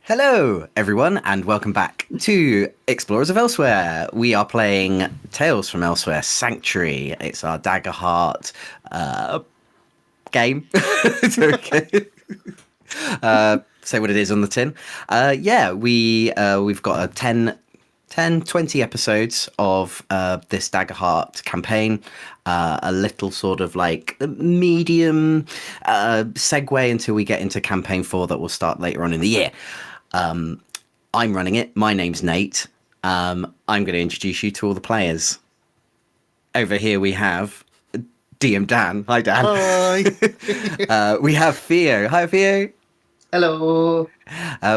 Hello, everyone, and welcome back to Explorers of Elsewhere. We are playing Tales from Elsewhere Sanctuary. It's our Daggerheart game. Okay. Say what it is on the tin. We've got a 20 episodes of this Daggerheart campaign. A little sort of like medium segue until we get into campaign 4 that will start later on in the year. I'm running it. My name's Nate. I'm going to introduce you to all the players. Over here we have DM Dan. Hi, Dan. Hi. We have Theo. Hi, Theo. Hello.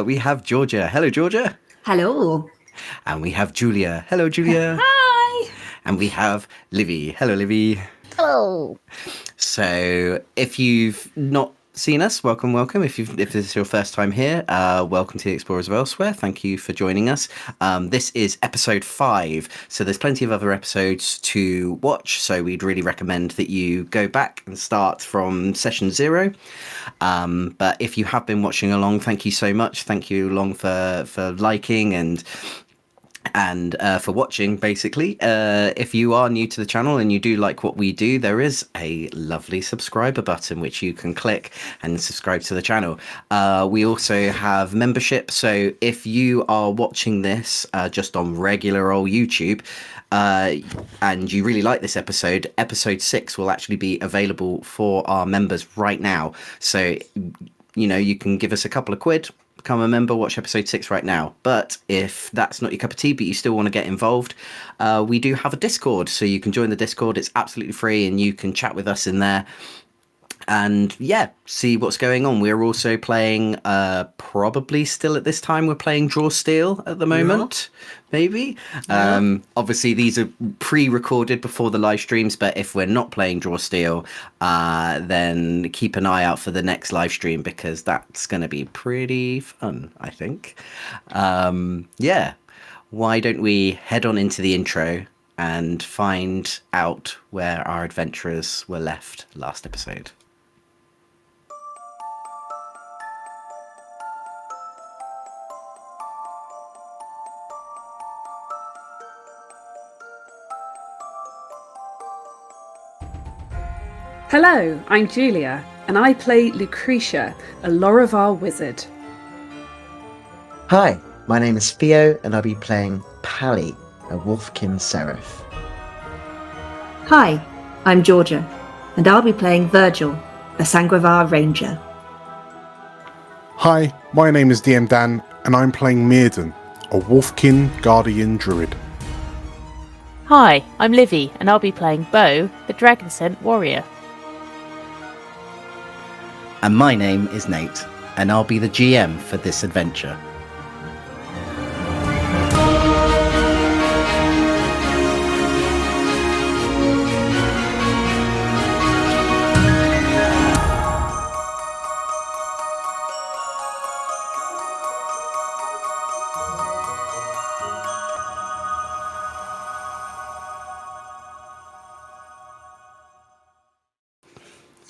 We have Georgia. Hello, Georgia. Hello. And we have Julia. Hello, Julia. Hi. And we have Livy. Hello, Livy. Hello. So if you've not seen us, welcome. If this is your first time here, welcome to the Explorers of Elsewhere. Thank you for joining us. This is episode 5, so there's plenty of other episodes to watch, so we'd really recommend that you go back and start from session 0. But if you have been watching along, thank you so much. Thank you along for liking and for watching, basically. If you are new to the channel and you do like what we do, there is a lovely subscriber button which you can click and subscribe to the channel. We also have membership, so if you are watching this just on regular old YouTube and you really like this episode 6 will actually be available for our members right now. So, you know, you can give us a couple of quid, become a member, watch episode 6 right now. But if that's not your cup of tea, but you still want to get involved, we do have a Discord, so you can join the Discord. It's absolutely free and you can chat with us in there and see what's going on. We're also playing, probably still at this time, we're playing Draw Steel at the moment, maybe. Obviously, these are pre-recorded before the live streams, but if we're not playing Draw Steel, then keep an eye out for the next live stream, because that's going to be pretty fun, I think. Why don't we head on into the intro and find out where our adventurers were left last episode. Hello, I'm Julia, and I play Lucretia, a Lorivar wizard. Hi, my name is Theo, and I'll be playing Pally, a Wolfkin Seraph. Hi, I'm Georgia, and I'll be playing Virgil, a Sangravar ranger. Hi, my name is DM Dan, and I'm playing Mirden, a Wolfkin Guardian Druid. Hi, I'm Livy, and I'll be playing Bo, the Dragon Scent Warrior. And my name is Nate, and I'll be the GM for this adventure.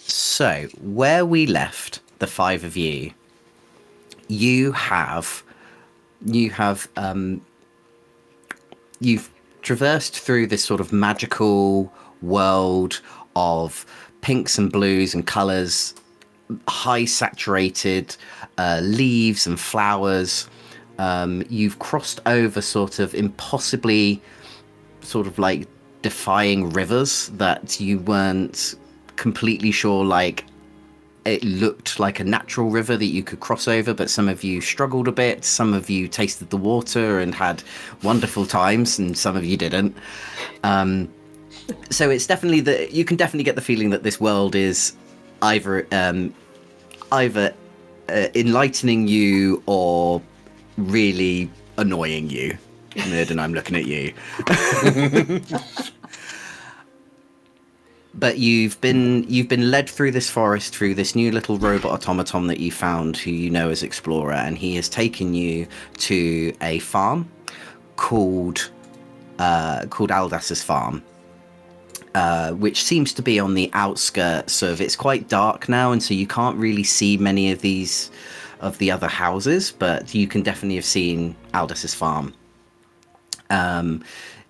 So, where we left the 5 of you, you've traversed through this sort of magical world of pinks and blues and colours, high saturated leaves and flowers. You've crossed over sort of impossibly sort of like defying rivers that you weren't completely sure, like, it looked like a natural river that you could cross over, but some of you struggled a bit, some of you tasted the water and had wonderful times, and some of you didn't. So it's definitely you can definitely get the feeling that this world is either enlightening you or really annoying you. Mirden, I'm looking at you. But you've been led through this forest, through this new little robot automaton that you found, who you know as Explorer, and he has taken you to a farm called Aldas's farm, which seems to be on the outskirts of. It's quite dark now, and so you can't really see many of these the other houses, but you can definitely have seen Aldous' farm.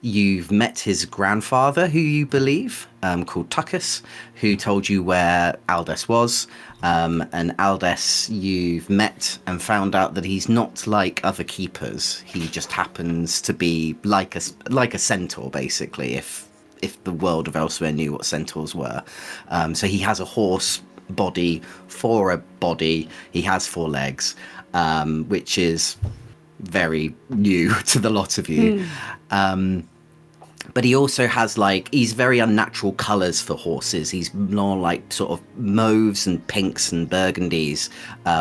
You've met his grandfather, who you believe, called Tuckus, who told you where Aldous was. And Aldous, you've met and found out that he's not like other keepers. He just happens to be like a centaur, basically, if the world of Elsewhere knew what centaurs were. So he has a horse body for a body. He has 4 legs, which is very new to the lot of you. But he also has he's very unnatural colours for horses. He's more like sort of mauves and pinks and burgundies,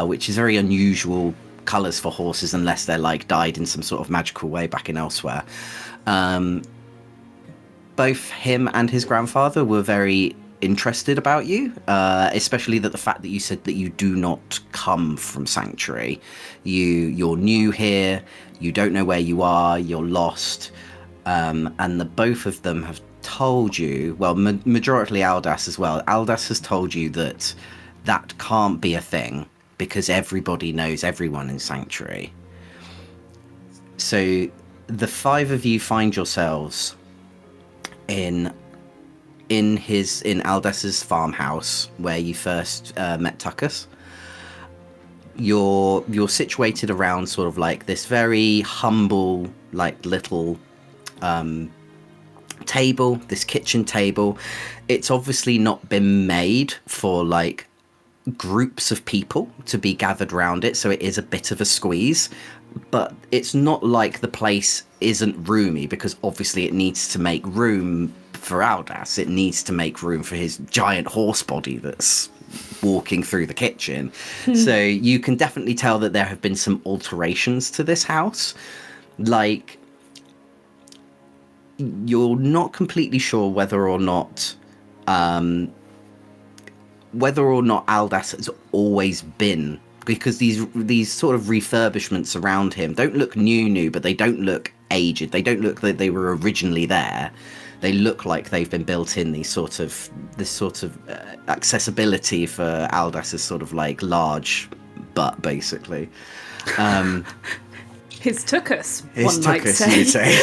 which is very unusual colours for horses unless they're dyed in some sort of magical way back in Elsewhere. Both him and his grandfather were very interested about you, especially the fact that you said that you do not come from Sanctuary. You're new here, you don't know where you are, you're lost, and the both of them have told you, well, majority Aldous as well. Aldous has told you that can't be a thing because everybody knows everyone in Sanctuary. So the 5 of you find yourselves in Aldous' farmhouse where you first met Tuckus. You're situated around sort of this very humble little table, this kitchen table. It's obviously not been made for groups of people to be gathered around it, so it is a bit of a squeeze. But it's not like the place isn't roomy, because obviously it needs to make room for Aldous. It needs to make room for his giant horse body that's walking through the kitchen. So you can definitely tell that there have been some alterations to this house. You're not completely sure whether or not Aldous has always been, because these sort of refurbishments around him don't look new, but they don't look aged. They don't look like they were originally there. They look like they've been built in this sort of accessibility for Aldous' sort of large butt, basically. His Tuckus, His one might Tuckus, you'd say.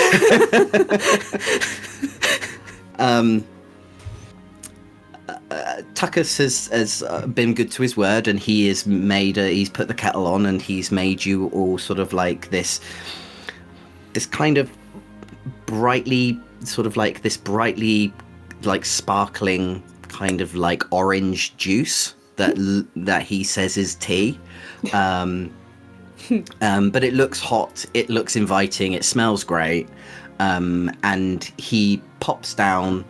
Tuckus has been good to his word, and he's put the kettle on, and he's made you all sort of this kind of brightly sparkling kind of orange juice that he says is tea. But it looks hot, it looks inviting, it smells great, and he pops down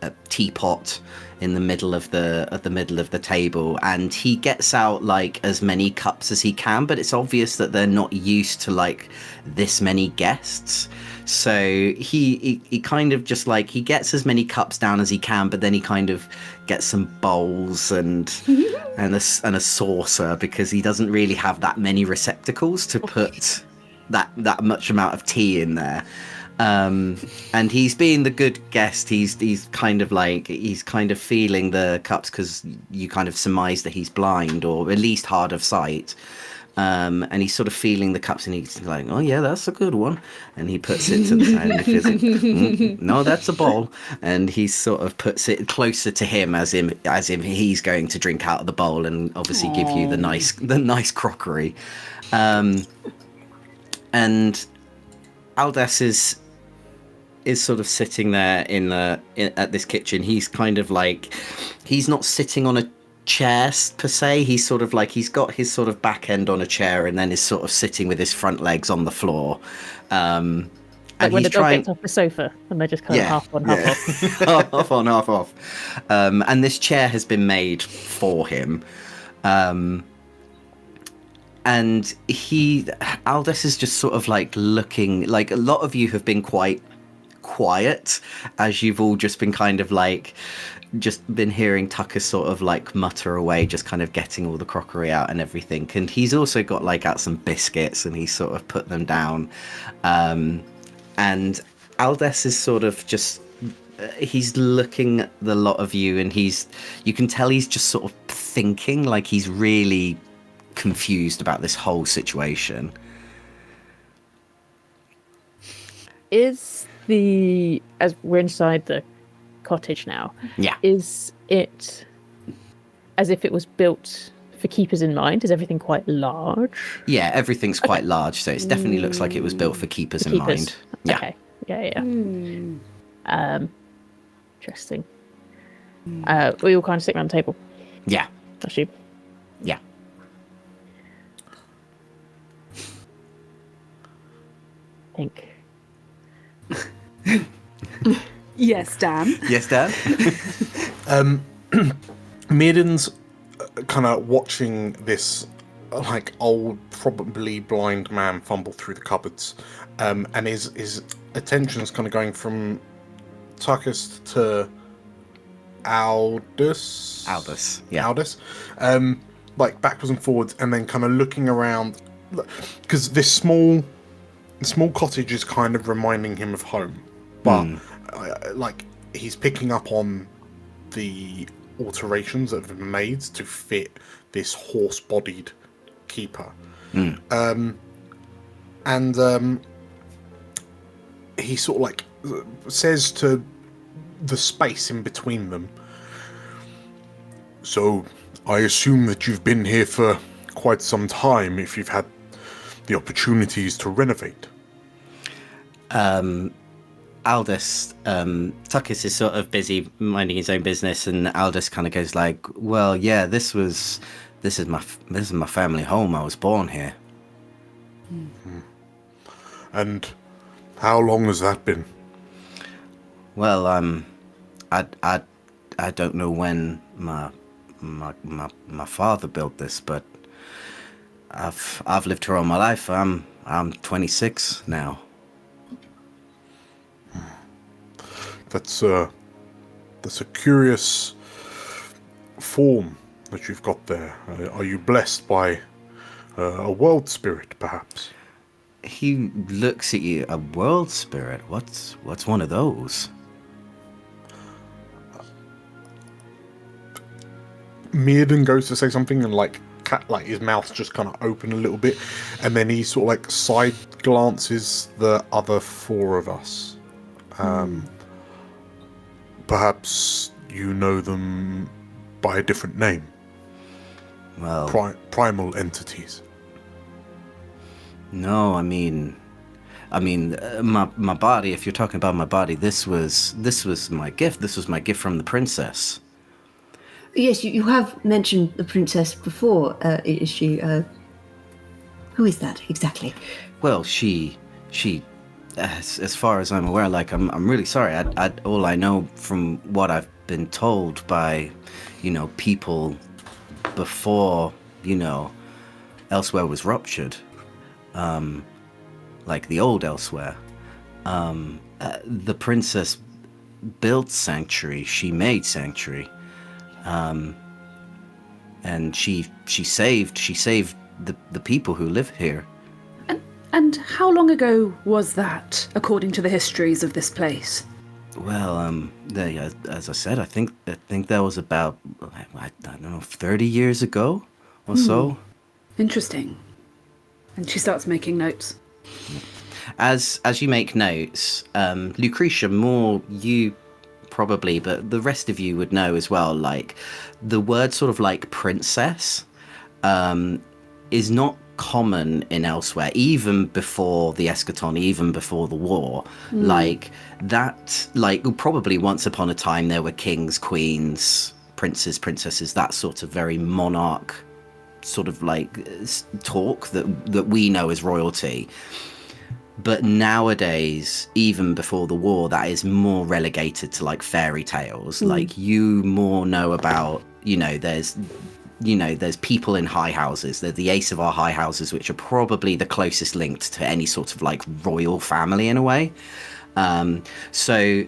a teapot in the middle of the table, and he gets out as many cups as he can, but it's obvious that they're not used to this many guests. So he kind of just he gets as many cups down as he can, but then he kind of gets some bowls and a saucer, because he doesn't really have that many receptacles to put that much amount of tea in there. And he's being the good guest. He's kind of feeling the cups, because you kind of surmise that he's blind, or at least hard of sight. And he's sort of feeling the cups, and he's like, "Oh yeah, that's a good one." And he puts it to the side, and he feels no, that's a bowl. And he sort of puts it closer to him, as if he's going to drink out of the bowl, and obviously give you the nice crockery. And Aldous is sort of sitting there at this kitchen. He's kind of he's not sitting on a chair per se. He's sort of he's got his sort of back end on a chair, and then is sort of sitting with his front legs on the floor. And when the dog gets off the sofa and they're just kind of half on, half off. Half on, half off. And this chair has been made for him. And Aldous is just sort of looking, a lot of you have been quite quiet, as you've all just been kind of just been hearing Tucker sort of mutter away, just kind of getting all the crockery out and everything. And he's also got out some biscuits, and he's sort of put them down. And Aldous is sort of just, he's looking at the lot of you, and you can tell he's just sort of thinking, like he's really confused about this whole situation. As we're inside the cottage now, Yeah. is it as if it was built for keepers in mind? Is everything quite large? Yeah, everything's quite large, so it definitely looks like it was built for keepers in mind. Yeah. Okay. Yeah. Interesting. We all kind of sit around the table. Yeah. I assume. Yeah. Think. Yes, Dan. Yes, Dan? Maiden's kind of watching this like old, probably blind man fumble through the cupboards, and his attention's kind of going from Tuckus to Aldous. Yeah. Aldous, like backwards and forwards, and then kind of looking around because this small cottage is kind of reminding him of home, but like he's picking up on the alterations that have been made to fit this horse-bodied keeper. And he sort of like says to the space in between them, "So I assume that you've been here for quite some time if you've had the opportunities to renovate." Aldous, Tuckus is sort of busy minding his own business, and Aldous kind of goes like, "Well, yeah, this is my family home. I was born here." And how long has that been? Well, I don't know when my father built this, but I've lived here all my life. I'm 26 now. That's a curious form that you've got there. Are you blessed by a world spirit, perhaps? He looks at you. A world spirit? What's one of those? Mirden goes to say something, and like his mouth just kind of open a little bit, and then he sort of like side glances the other four of us. Perhaps you know them by a different name. Well, primal entities. No, I mean, my body. If you're talking about my body, this was my gift. This was my gift from the princess. Yes, you have mentioned the princess before. Is she? Who is that exactly? Well, she. As far as I'm aware, like I'm really sorry. All I know from what I've been told by, people before, Elsewhere was ruptured. Like the old Elsewhere. The princess built Sanctuary. She made Sanctuary. And she saved the people who live here. And how long ago was that, according to the histories of this place? Well, as I said, I think that was about, I don't know, 30 years ago or so. Interesting. And she starts making notes. As you make notes, Lucretia, more you probably, but the rest of you would know as well, like, the word sort of like princess is not common in Elsewhere, even before the eschaton, even before the war. Like that, like probably once upon a time there were kings, queens, princes, princesses, that sort of very monarch sort of like talk that we know as royalty. But nowadays, even before the war, that is more relegated to like fairy tales. Like you more know about, there's people in high houses. They're the ace of our high houses, which are probably the closest linked to any sort of like royal family in a way. So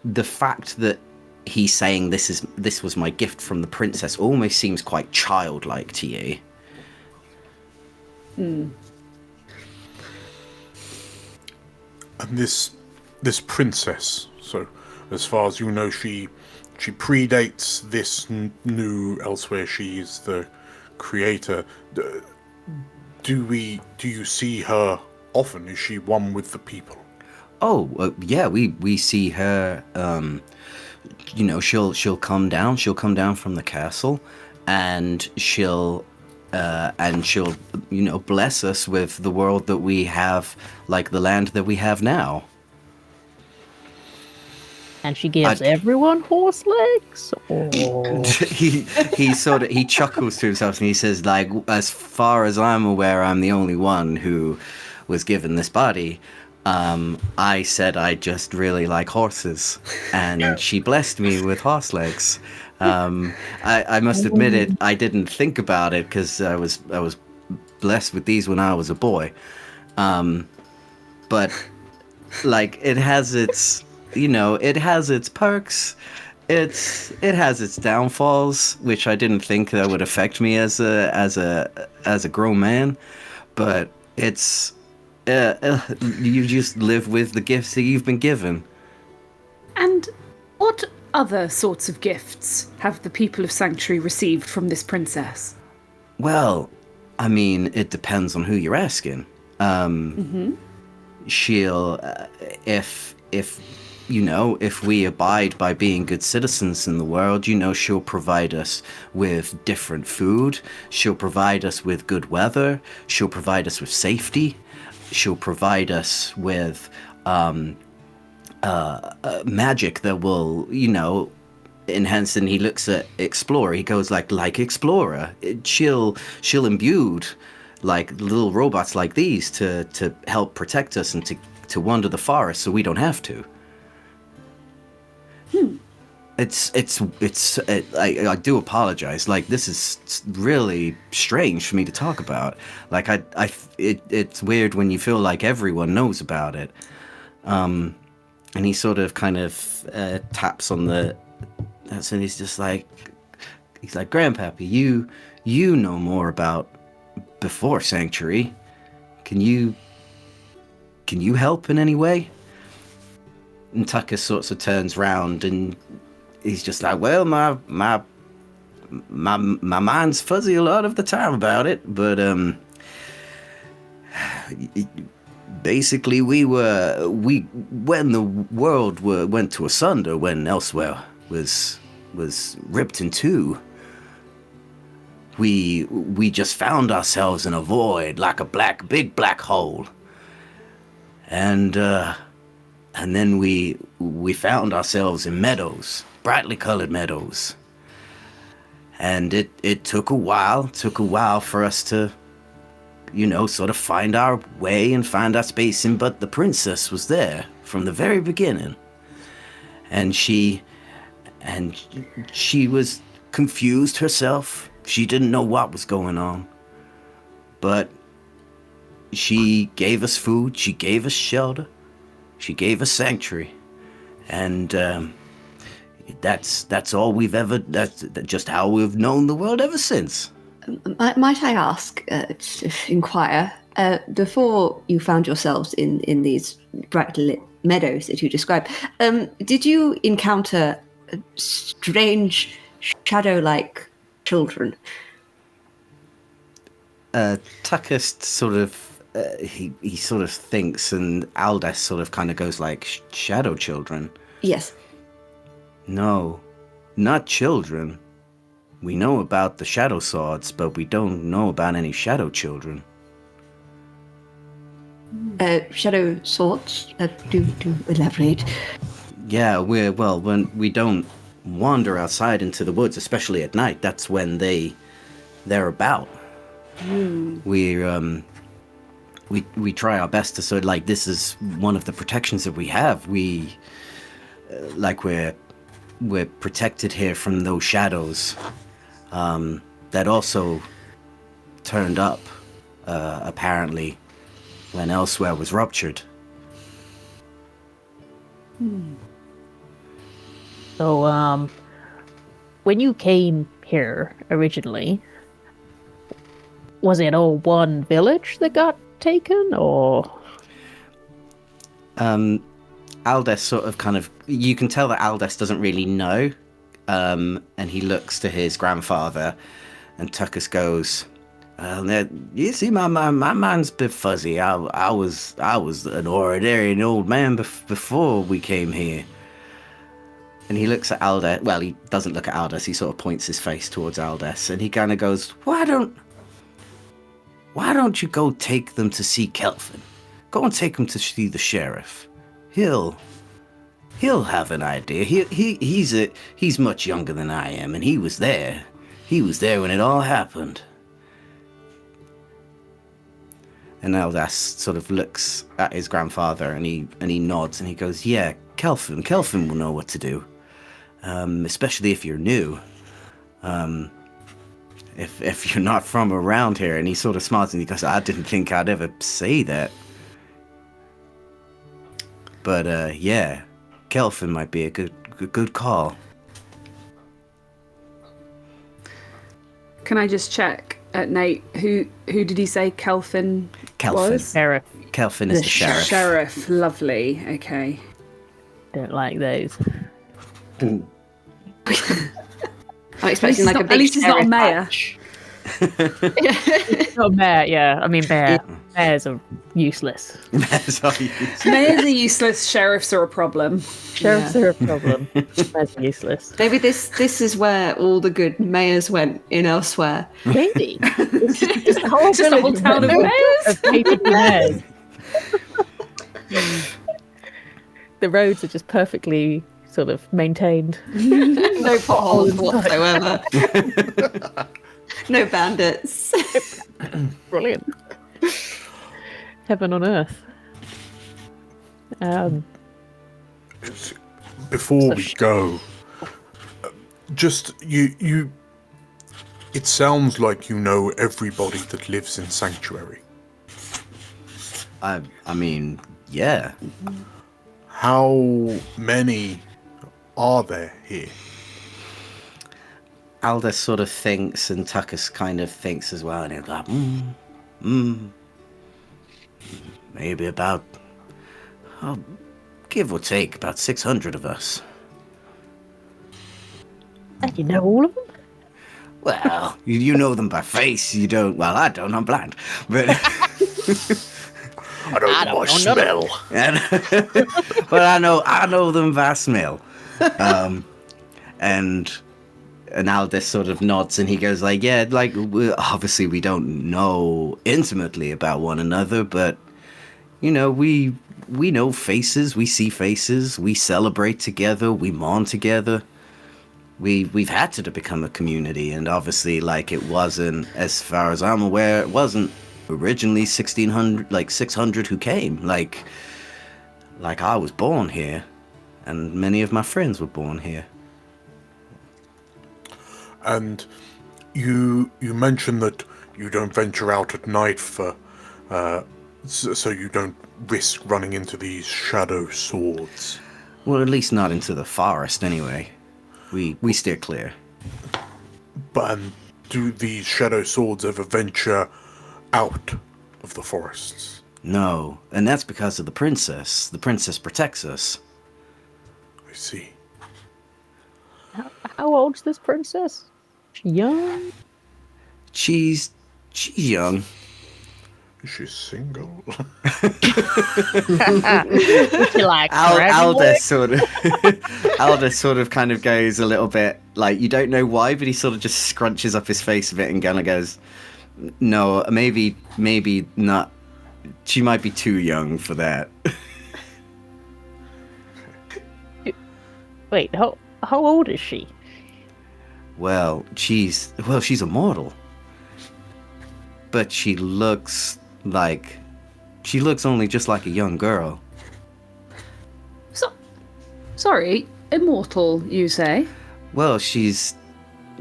the fact that he's saying this was my gift from the princess almost seems quite childlike to you. And this princess, so as far as you know, she she predates this new elsewhere. She's the creator. Do you see her often? Is she one with the people? Oh, yeah, we see her. She'll come down. She'll come down from the castle, and she'll bless us with the world that we have, like the land that we have now. And she gives everyone horse legs? Or... he chuckles to himself and he says, like, as far as I'm aware, I'm the only one who was given this body. I said I just really like horses, and she blessed me with horse legs. I must admit it. I didn't think about it because I was blessed with these when I was a boy. But like it has its perks. It has its downfalls, which I didn't think that would affect me as a grown man. But it's you just live with the gifts that you've been given. And what other sorts of gifts have the people of Sanctuary received from this princess? Well, I mean, it depends on who you're asking. She'll, if we abide by being good citizens in the world, she'll provide us with different food. She'll provide us with good weather. She'll provide us with safety. She'll provide us with magic that will, enhance. And he looks at Explorer. He goes like Explorer. She'll imbue like little robots like these to help protect us and to wander the forest so we don't have to. I do apologize. Like, this is really strange for me to talk about. Like, it's weird when you feel like everyone knows about it. And he sort of kind of taps on the. That's and he's like, Grandpappy, you know more about before Sanctuary. Can you help in any way? And Tucker sort of turns round and he's just like, well, my mind's fuzzy a lot of the time about it, but basically when the world went to asunder, when Elsewhere was ripped in two, we just found ourselves in a void, like a big black hole, and then we found ourselves in meadows, brightly colored meadows. And it took a while for us to, sort of find our way and find our space in, but the princess was there from the very beginning. And she was confused herself. She didn't know what was going on. But she gave us food, she gave us shelter. She gave us sanctuary, and that's all we've ever. That's just how we've known the world ever since. Might I ask, inquire, before you found yourselves in these brightly lit meadows that you described, did you encounter strange, shadow-like children? Tucker sort of. He sort of thinks, and Aldous sort of kind of goes like, shadow children? Yes. No, not children. We know about the shadow swords, but we don't know about any shadow children. Shadow swords? Do elaborate. Yeah, when we don't wander outside into the woods, especially at night, that's when they're about. We try our best to sort of, like, this is one of the protections that we have. We're protected here from those shadows that also turned up apparently when Elsewhere was ruptured. So when you came here originally, was it all one village that got taken, or? Aldous sort of kind of, you can tell that Aldous doesn't really know, and he looks to his grandfather, and Tuckus goes, "You see, my mind's a bit fuzzy. I was an ordinary old man before we came here." And he looks at Aldous. Well, he doesn't look at Aldous. He sort of points his face towards Aldous, and he kind of goes, "Why don't you go take them to see Kelvin? Go and take him to see the sheriff. He'll have an idea. He's much younger than I am, and he was there. He was there when it all happened." And Aldous sort of looks at his grandfather, and he nods, and he goes, "Yeah, Kelvin will know what to do. Especially if you're new. If you're not from around here." And he sort of smiles, and he goes, "I didn't think I'd ever say that. But yeah, Kelvin might be a good call." Can I just check, Nate? Who did he say Kelvin was? Sheriff. Kelvin is the sheriff. Sheriff, lovely. Okay. Don't like those. I'm expecting like a big at least he's not a sheriff mayor. badge. Not mayor, yeah. I mean, mayors are useless. Mayors are useless. Sheriffs are a problem. Sheriffs are a problem. Mayors are useless. Maybe this is where all the good mayors went in Elsewhere. Maybe. Just a whole, Just a whole town of mayors. Of hated mayors. The roads are just perfectly sort of maintained. No potholes whatsoever. No bandits. Brilliant. Heaven on earth. Before we go, just you. It sounds like you know everybody that lives in Sanctuary. I mean, yeah. How many are there here? Aldous sort of thinks, and Tuckus kind of thinks as well, and he's like, maybe about, give or take, about 600 of us. And you know all of them? Well, you know them by face. You don't. Well, I don't. I'm blind, but I don't know smell. But I know them by smell. And Aldous sort of nods, and he goes like, "Yeah, like obviously we don't know intimately about one another, but you know, we know faces, we see faces, we celebrate together, we mourn together. We've had to become a community, and obviously, like, it wasn't, as far as I'm aware, it wasn't originally 600 who came. Like I was born here, and many of my friends were born here." And you mentioned that you don't venture out at night for, so you don't risk running into these shadow swords. Well, at least not into the forest, anyway. We steer clear. But do these shadow swords ever venture out of the forests? No, and that's because of the princess. The princess protects us. I see. How old's this princess? She young? She's young. Is she single? She like Aldous sort of kind of goes a little bit like, you don't know why, but he sort of just scrunches up his face a bit and kind of goes, "No, maybe not. She might be too young for that." Wait, how old is she? Well, she's immortal, but she looks only just like a young girl. Sorry, immortal, you say? Well, she's,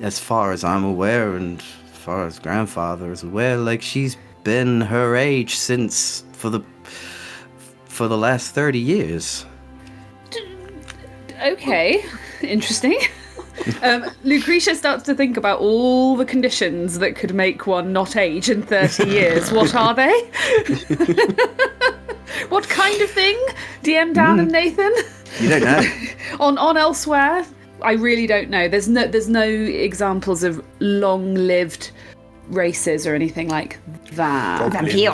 as far as I'm aware, and as far as grandfather is aware, like, she's been her age since for the last 30 years. Okay, interesting. Lucretia starts to think about all the conditions that could make one not age in 30 years. What are they? What kind of thing? DM Dan and Nathan? You don't know. on Elsewhere? I really don't know. There's no examples of long-lived races or anything like that. Vampire.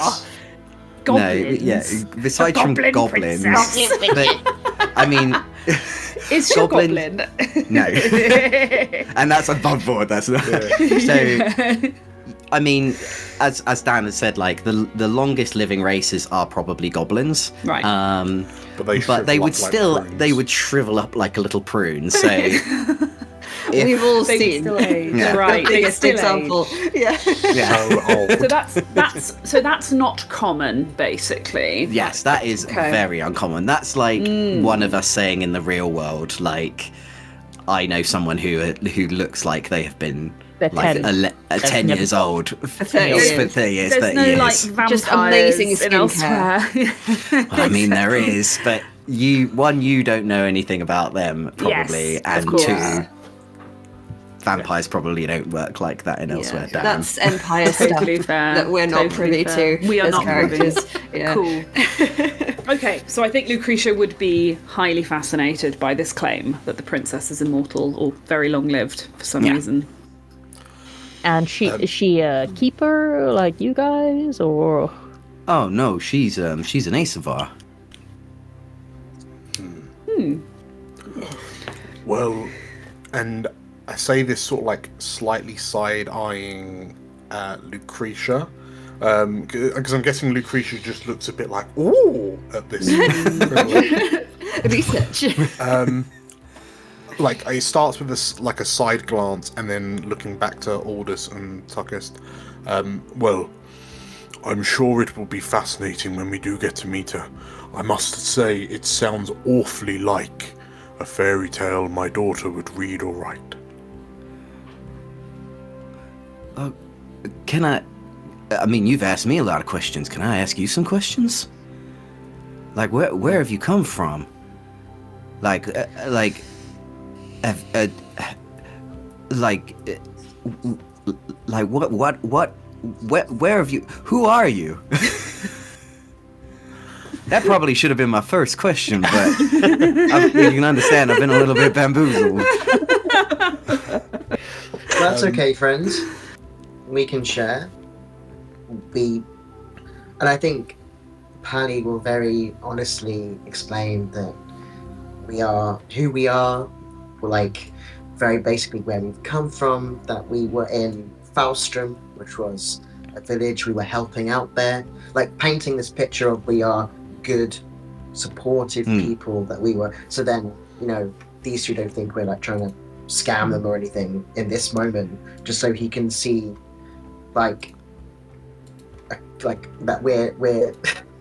Goblins. No, yeah. Besides from Goblin goblins, princess. but, I mean, Is she a Goblin- goblin? no, and that's above board. That's not. So, I mean, as Dan has said, like the longest living races are probably goblins, Right. But they would still they would shrivel up like a little prune. So. We've all They seen still age. Yeah. Right. the They biggest still example. age. Yeah. Yeah. so old. So that's not common, basically. Yes, that is Okay. very uncommon. That's like one of us saying in the real world, like, I know someone who looks like they have been They're like 10. 10 years old for 30 years. 30 years. There's 30 no years. like vampires Just amazing in skincare. elsewhere. Well, I mean, there is, but you don't know anything about them, probably, Yes, of and course. two, vampires probably don't work like that in elsewhere. Dan. That's Empire stuff Totally fair. that we're not Totally privy fair. to. We are as not privy. characters. Yeah. Cool. Okay, so I think Lucretia would be highly fascinated by this claim that the princess is immortal or very long-lived for some Yeah. reason. And is she a keeper like you guys, or Oh no, she's an Asavar. Well, and I say this sort of like slightly side-eyeing Lucretia, because I'm guessing Lucretia just looks a bit like, ooh, at this. Research. Like, it starts with this, like a side glance, and then looking back to Aldous and Tuckist. Well, I'm sure it will be fascinating when we do get to meet her. I must say, it sounds awfully like a fairy tale my daughter would read or write. Can I mean, you've asked me a lot of questions. Can I ask you some questions? Like, where have you come from? Like what? Where have you? Who are you? That probably should have been my first question, but you can understand I've been a little bit bamboozled. That's okay, friends. We can share. And I think Pally will very honestly explain that we are who we are. We're like very basically where we've come from. That we were in Faustrum, which was a village. We were helping out there, like painting this picture of we are good, supportive people that we were. So then, these two don't think we're like trying to scam them or anything in this moment, just so he can see like that we're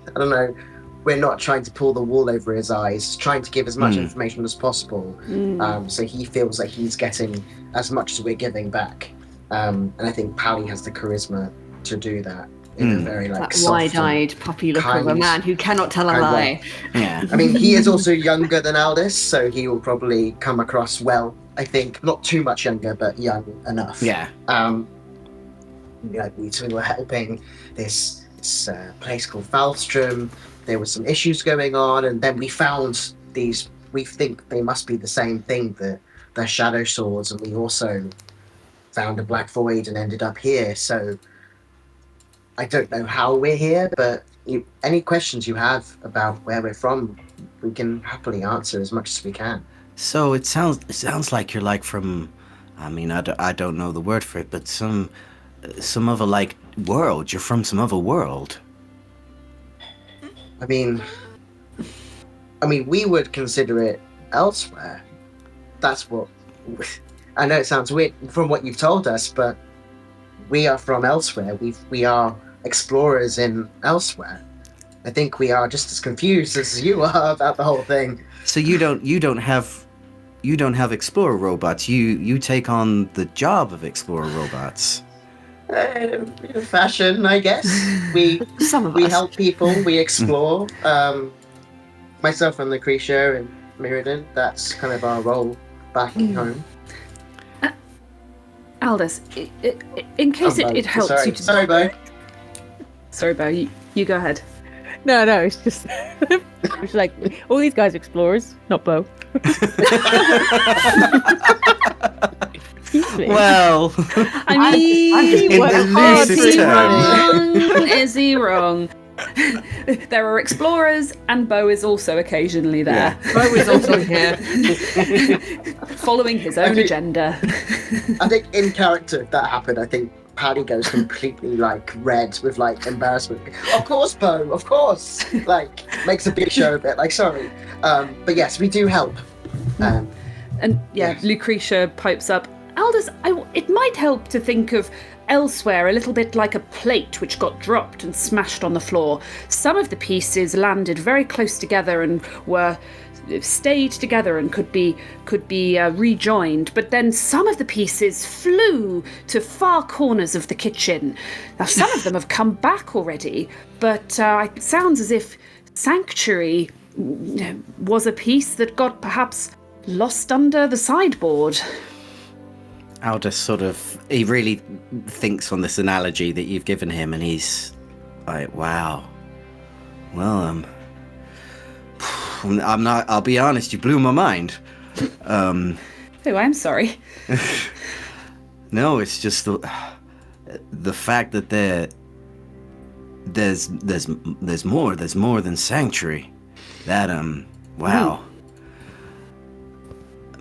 I don't know, we're not trying to pull the wool over his eyes, trying to give as much information as possible, so he feels like he's getting as much as we're giving back, and I think Pally has the charisma to do that in a very like That soft wide-eyed puppy look of a kind- man who cannot tell a kind lie. Yeah. I mean, he is also younger than Aldous, so he will probably come across well. I think not too much younger, but young enough. Yeah. We were helping this place called Faustrum. There were some issues going on, and then we found these. We think they must be the same thing, the shadow swords, and we also found a black void and ended up here. So I don't know how we're here, but any questions you have about where we're from, we can happily answer as much as we can. So it sounds like you're like from, I mean, I don't know the word for it, but some other like world. You're from some other world. I mean, we would consider it elsewhere. That's what I know. It sounds weird from what you've told us, but we are from elsewhere. We are explorers in elsewhere. I think we are just as confused as you are about the whole thing. So you don't have explorer robots. You take on the job of explorer robots. Fashion, I guess. We Some of we us. help people. We explore. Myself and Lucretia and Mirrodin. That's kind of our role back home. Aldous, in case it helps sorry. you to... Sorry, Bo. Sorry, Bo, you go ahead. No, it's just it's like all these guys are explorers, not Bo. Excuse me. Well, I mean, in what the is loosest he terms. wrong? Is he wrong? There are explorers, and Bo is also occasionally there. Bo is also here. Following his own agenda. I think in character, if that happened, I think Paddy goes completely like red with like embarrassment. Of course, Bo, of course. Like makes a big show of it. Like sorry, but yes, we do help. And Yes. Lucretia pipes up. Aldous, it might help to think of elsewhere a little bit like a plate which got dropped and smashed on the floor. Some of the pieces landed very close together and were stayed together and could be rejoined, but then some of the pieces flew to far corners of the kitchen. Now some of them have come back already, but it sounds as if Sanctuary was a piece that got perhaps lost under the sideboard. Aldous he really thinks on this analogy that you've given him, and he's like, wow. Well, I'll be honest, you blew my mind. Oh, I'm sorry. No, it's just the fact that there's more than Sanctuary. That wow.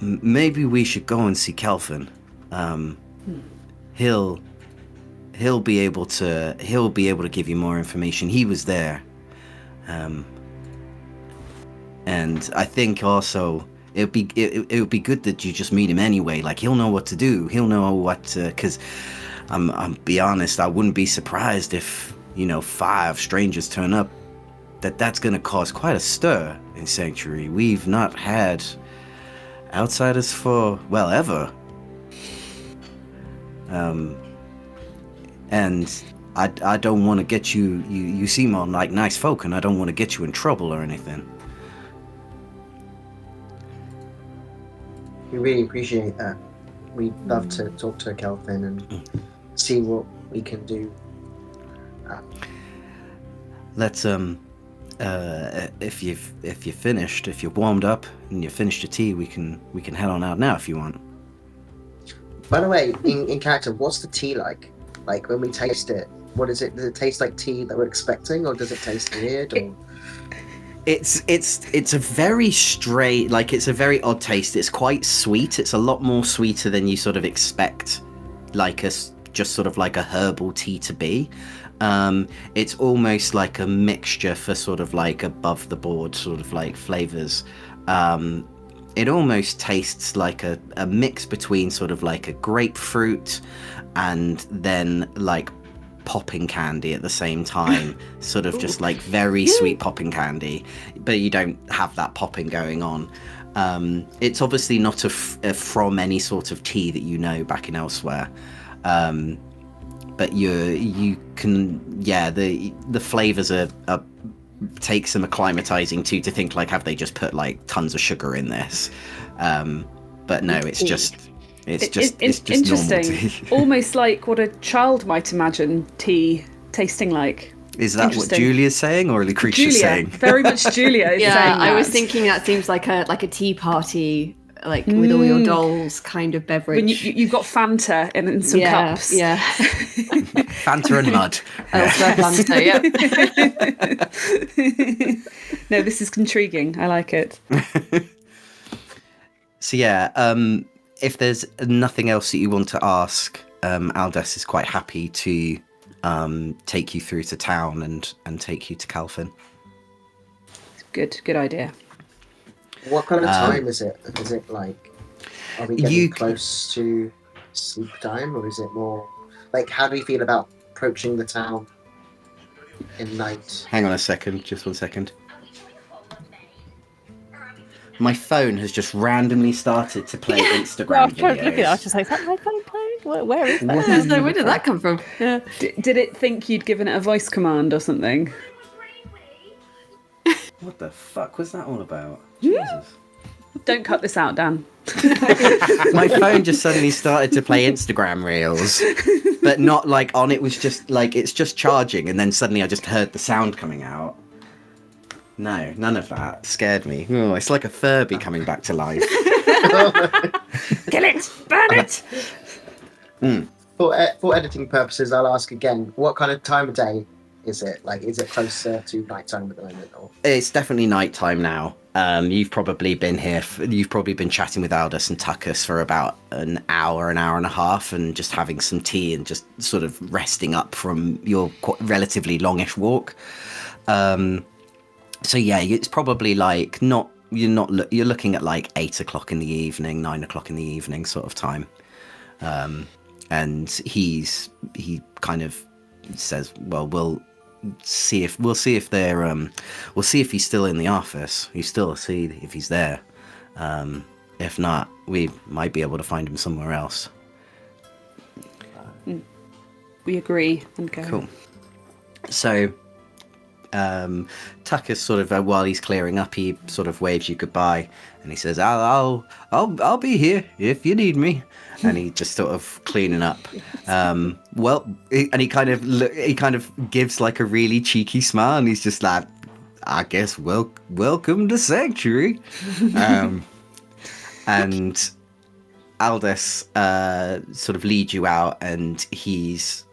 Maybe we should go and see Kelvin. He'll be able to give you more information. He was there. And I think also it would be good that you just meet him anyway. Like he'll know what to do. He'll know what to, because I'm be honest, I wouldn't be surprised if 5 strangers turn up. That's going to cause quite a stir in Sanctuary. We've not had outsiders for ever. And I don't want to get you seem all like nice folk, and I don't want to get you in trouble or anything. We really appreciate that. We'd love to talk to Kelvin and see what we can do. Let's if you're finished, if you're warmed up and you've finished your tea, we can head on out now if you want. By the way, in character, what's the tea like? Like when we taste it, what is it? Does it taste like tea that we're expecting, or does it taste weird? Or It's a very straight, like it's a very odd taste. It's quite sweet. It's a lot more sweeter than you sort of expect, like just sort of like a herbal tea to be. It's almost like a mixture for sort of like above the board sort of like flavors. It almost tastes like a mix between sort of like a grapefruit and then like popping candy at the same time. Sort of just like very sweet popping candy, but you don't have that popping going on. It's obviously not from any sort of tea that back in elsewhere. But you can, the flavors are take some acclimatizing to think like, have they just put like tons of sugar in this? But no, it's just interesting. normal tea. Almost like what a child might imagine tea tasting like. Is that what Julia's saying, or Lucretia's saying? Very much Julia is saying that. I was thinking that seems like a tea party, like with all your dolls kind of beverage. When you've got Fanta in some cups. Yeah. Fanta and mud. Elsewhere Fanta, yeah. No, this is intriguing. I like it. So if there's nothing else that you want to ask, Aldous is quite happy to take you through to town and take you to Calvin. Good idea. what kind of time is it? Is it like, are we getting close to sleep time, or is it more like, how do we feel about approaching the town in night? Hang on a second, just 1 second. My phone has just randomly started to play Instagram videos. I was just like, is that my phone playing? Where is that? Where did that come from? Yeah. Did it think you'd given it a voice command or something? What the fuck was that all about? Jesus. Don't cut this out, Dan. My phone just suddenly started to play Instagram reels, but not like on. It was just like, it's just charging, and then suddenly I just heard the sound coming out. No, none of that. Scared me. Oh, it's like a Furby coming back to life. Kill it! Burn it! For editing purposes, I'll ask again, what kind of time of day is it? Like, is it closer to nighttime at the moment? Or? It's definitely nighttime now. You've probably been here. You've probably been chatting with Aldous and Tuckus for about an hour and a half, and just having some tea and just sort of resting up from your relatively longish walk. So yeah, it's probably like you're looking at like 8 o'clock in the evening, 9 o'clock in the evening sort of time. And he kind of says, well, we'll see if he's still in the office. You still see if he's there. If not, we might be able to find him somewhere else. We agree and go. Cool. So, Tuckus sort of while he's clearing up, he sort of waves you goodbye, and he says, "I'll be here if you need me." And he just sort of cleaning up. And he kind of gives like a really cheeky smile, and he's just like, "I guess welcome to Sanctuary." And Aldous sort of leads you out, and he's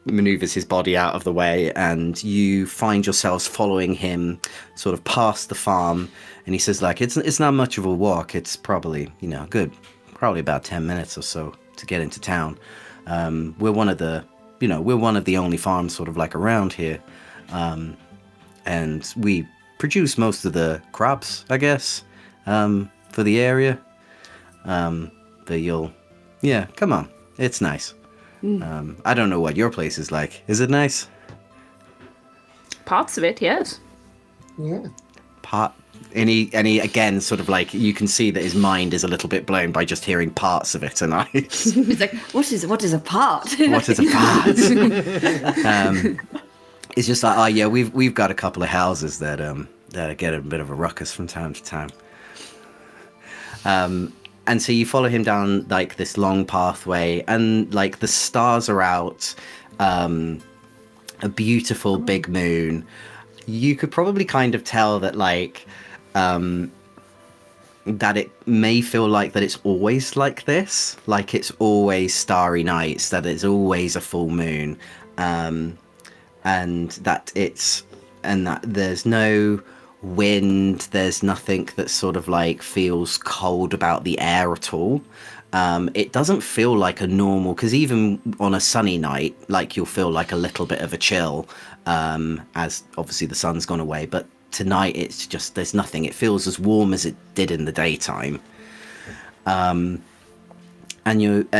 maneuvers his body out of the way, and you find yourselves following him sort of past the farm. And he says, like, it's not much of a walk. It's probably, probably about 10 minutes or so to get into town. We're one of the only farms sort of like around here. And we produce most of the crops, I guess, for the area. But come on. It's nice. I don't know what your place is like. Is it nice? Parts of it, yes. Yeah. Any again, sort of like, you can see that his mind is a little bit blown by just hearing parts of it tonight. It's like, what is a part? What is a part? It's just like, we've got a couple of houses that get a bit of a ruckus from time to time. And so you follow him down like this long pathway, and like the stars are out, a beautiful big moon. You could probably kind of tell that like that it may feel like that it's always like this, like it's always starry nights, that it's always a full moon, and that there's no wind, there's nothing that sort of like feels cold about the air at all. It doesn't feel like a normal, because even on a sunny night, like, you'll feel like a little bit of a chill, as obviously the sun's gone away, but tonight it's just, there's nothing. It feels as warm as it did in the daytime. And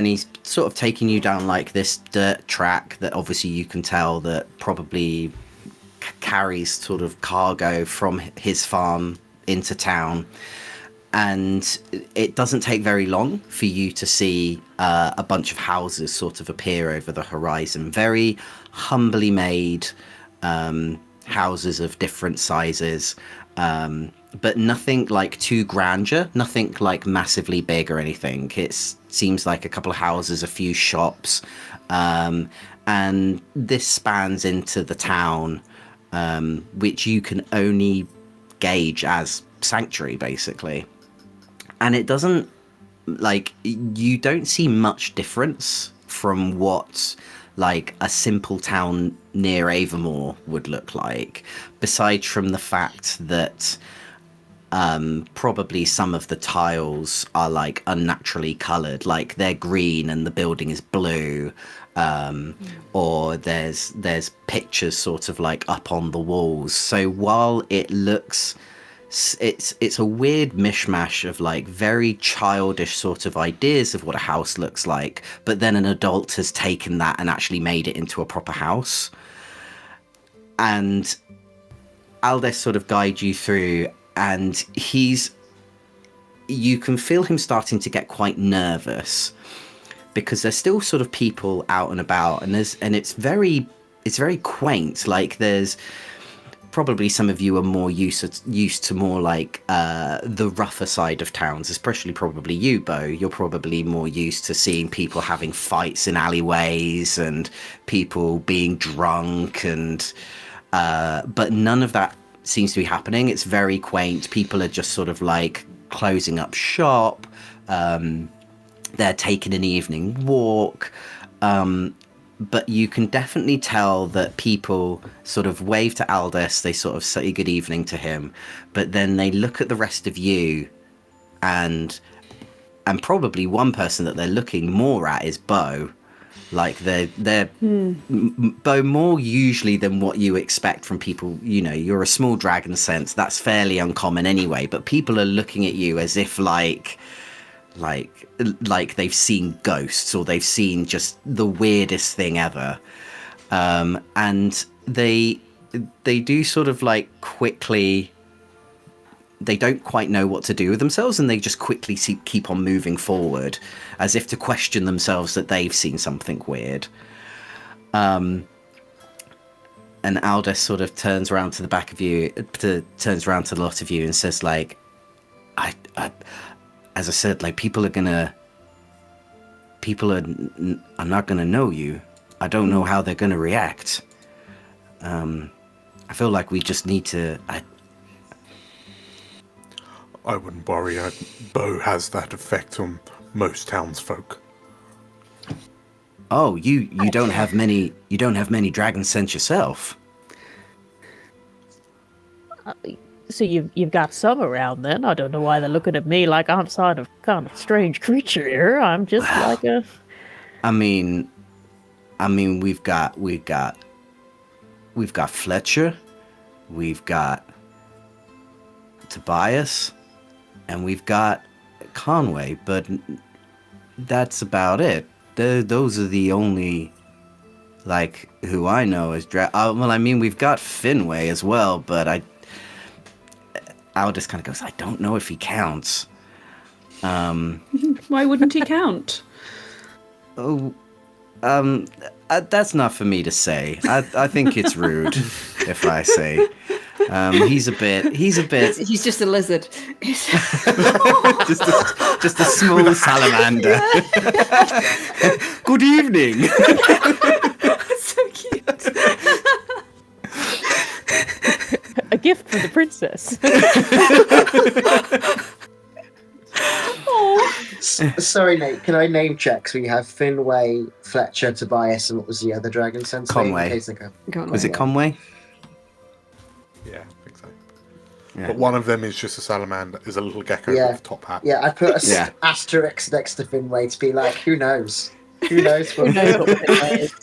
he's sort of taking you down like this dirt track that obviously you can tell that probably carries sort of cargo from his farm into town. And it doesn't take very long for you to see a bunch of houses sort of appear over the horizon. Very humbly made houses of different sizes, but nothing like too grandeur, nothing like massively big or anything. It seems like a couple of houses, a few shops, and this spans into the town, which you can only gauge as Sanctuary, basically. And it doesn't, like, you don't see much difference from what, like, a simple town near Avamore would look like, besides from the fact that probably some of the tiles are, like, unnaturally coloured, like, they're green and the building is blue, or there's pictures sort of, like, up on the walls. So while it looks... It's a weird mishmash of like very childish sort of ideas of what a house looks like, but then an adult has taken that and actually made it into a proper house. And Aldous sort of guides you through, and you can feel him starting to get quite nervous, because there's still sort of people out and about, and it's very quaint. Like, there's probably some of you are more used to more like the rougher side of towns, especially probably you, Bo. You're probably more used to seeing people having fights in alleyways and people being drunk, and but none of that seems to be happening. It's very quaint. People are just sort of like closing up shop. They're taking an evening walk. But you can definitely tell that people sort of wave to Aldous. They sort of say good evening to him. But then they look at the rest of you, and probably one person that they're looking more at is Bo. Like they're Bo more usually than what you expect from people. You know, you're a small dragon sense. That's fairly uncommon anyway. But people are looking at you as if like they've seen ghosts, or they've seen just the weirdest thing ever. And they do sort of like quickly, they don't quite know what to do with themselves, and they just quickly keep on moving forward as if to question themselves that they've seen something weird. And Aldous sort of turns around to the back of you, turns around to the lot of you and says like, I as I said, like people are not gonna know you. I don't know how they're gonna react. I feel like we just need to. I wouldn't worry. Bo has that effect on most townsfolk. Oh, you don't have many. You don't have many dragon sense yourself. So you've got some around then. I don't know why they're looking at me like I'm kind of strange creature here. I'm just like a. I mean, we've got Fletcher, we've got Tobias, and we've got Conway, but that's about it. Those are the only, like, who I know as well, I mean, we've got Finway as well, but Aldous kind of goes, I don't know if he counts. Why wouldn't he count? That's not for me to say. I think it's rude if I say. He's a bit. He's just a lizard. just a small salamander. Good evening. So cute. A gift for the princess. Sorry, Nate. Can I name check? So we have Finway, Fletcher, Tobias, and what was the other dragon sense? Conway. Was it Conway? Yeah, I think so. Yeah. But one of them is just a salamander, is a little gecko Yeah. with a top hat. Yeah, I put a asterisk next to Finway to be like, who knows? Who knows what Finway is?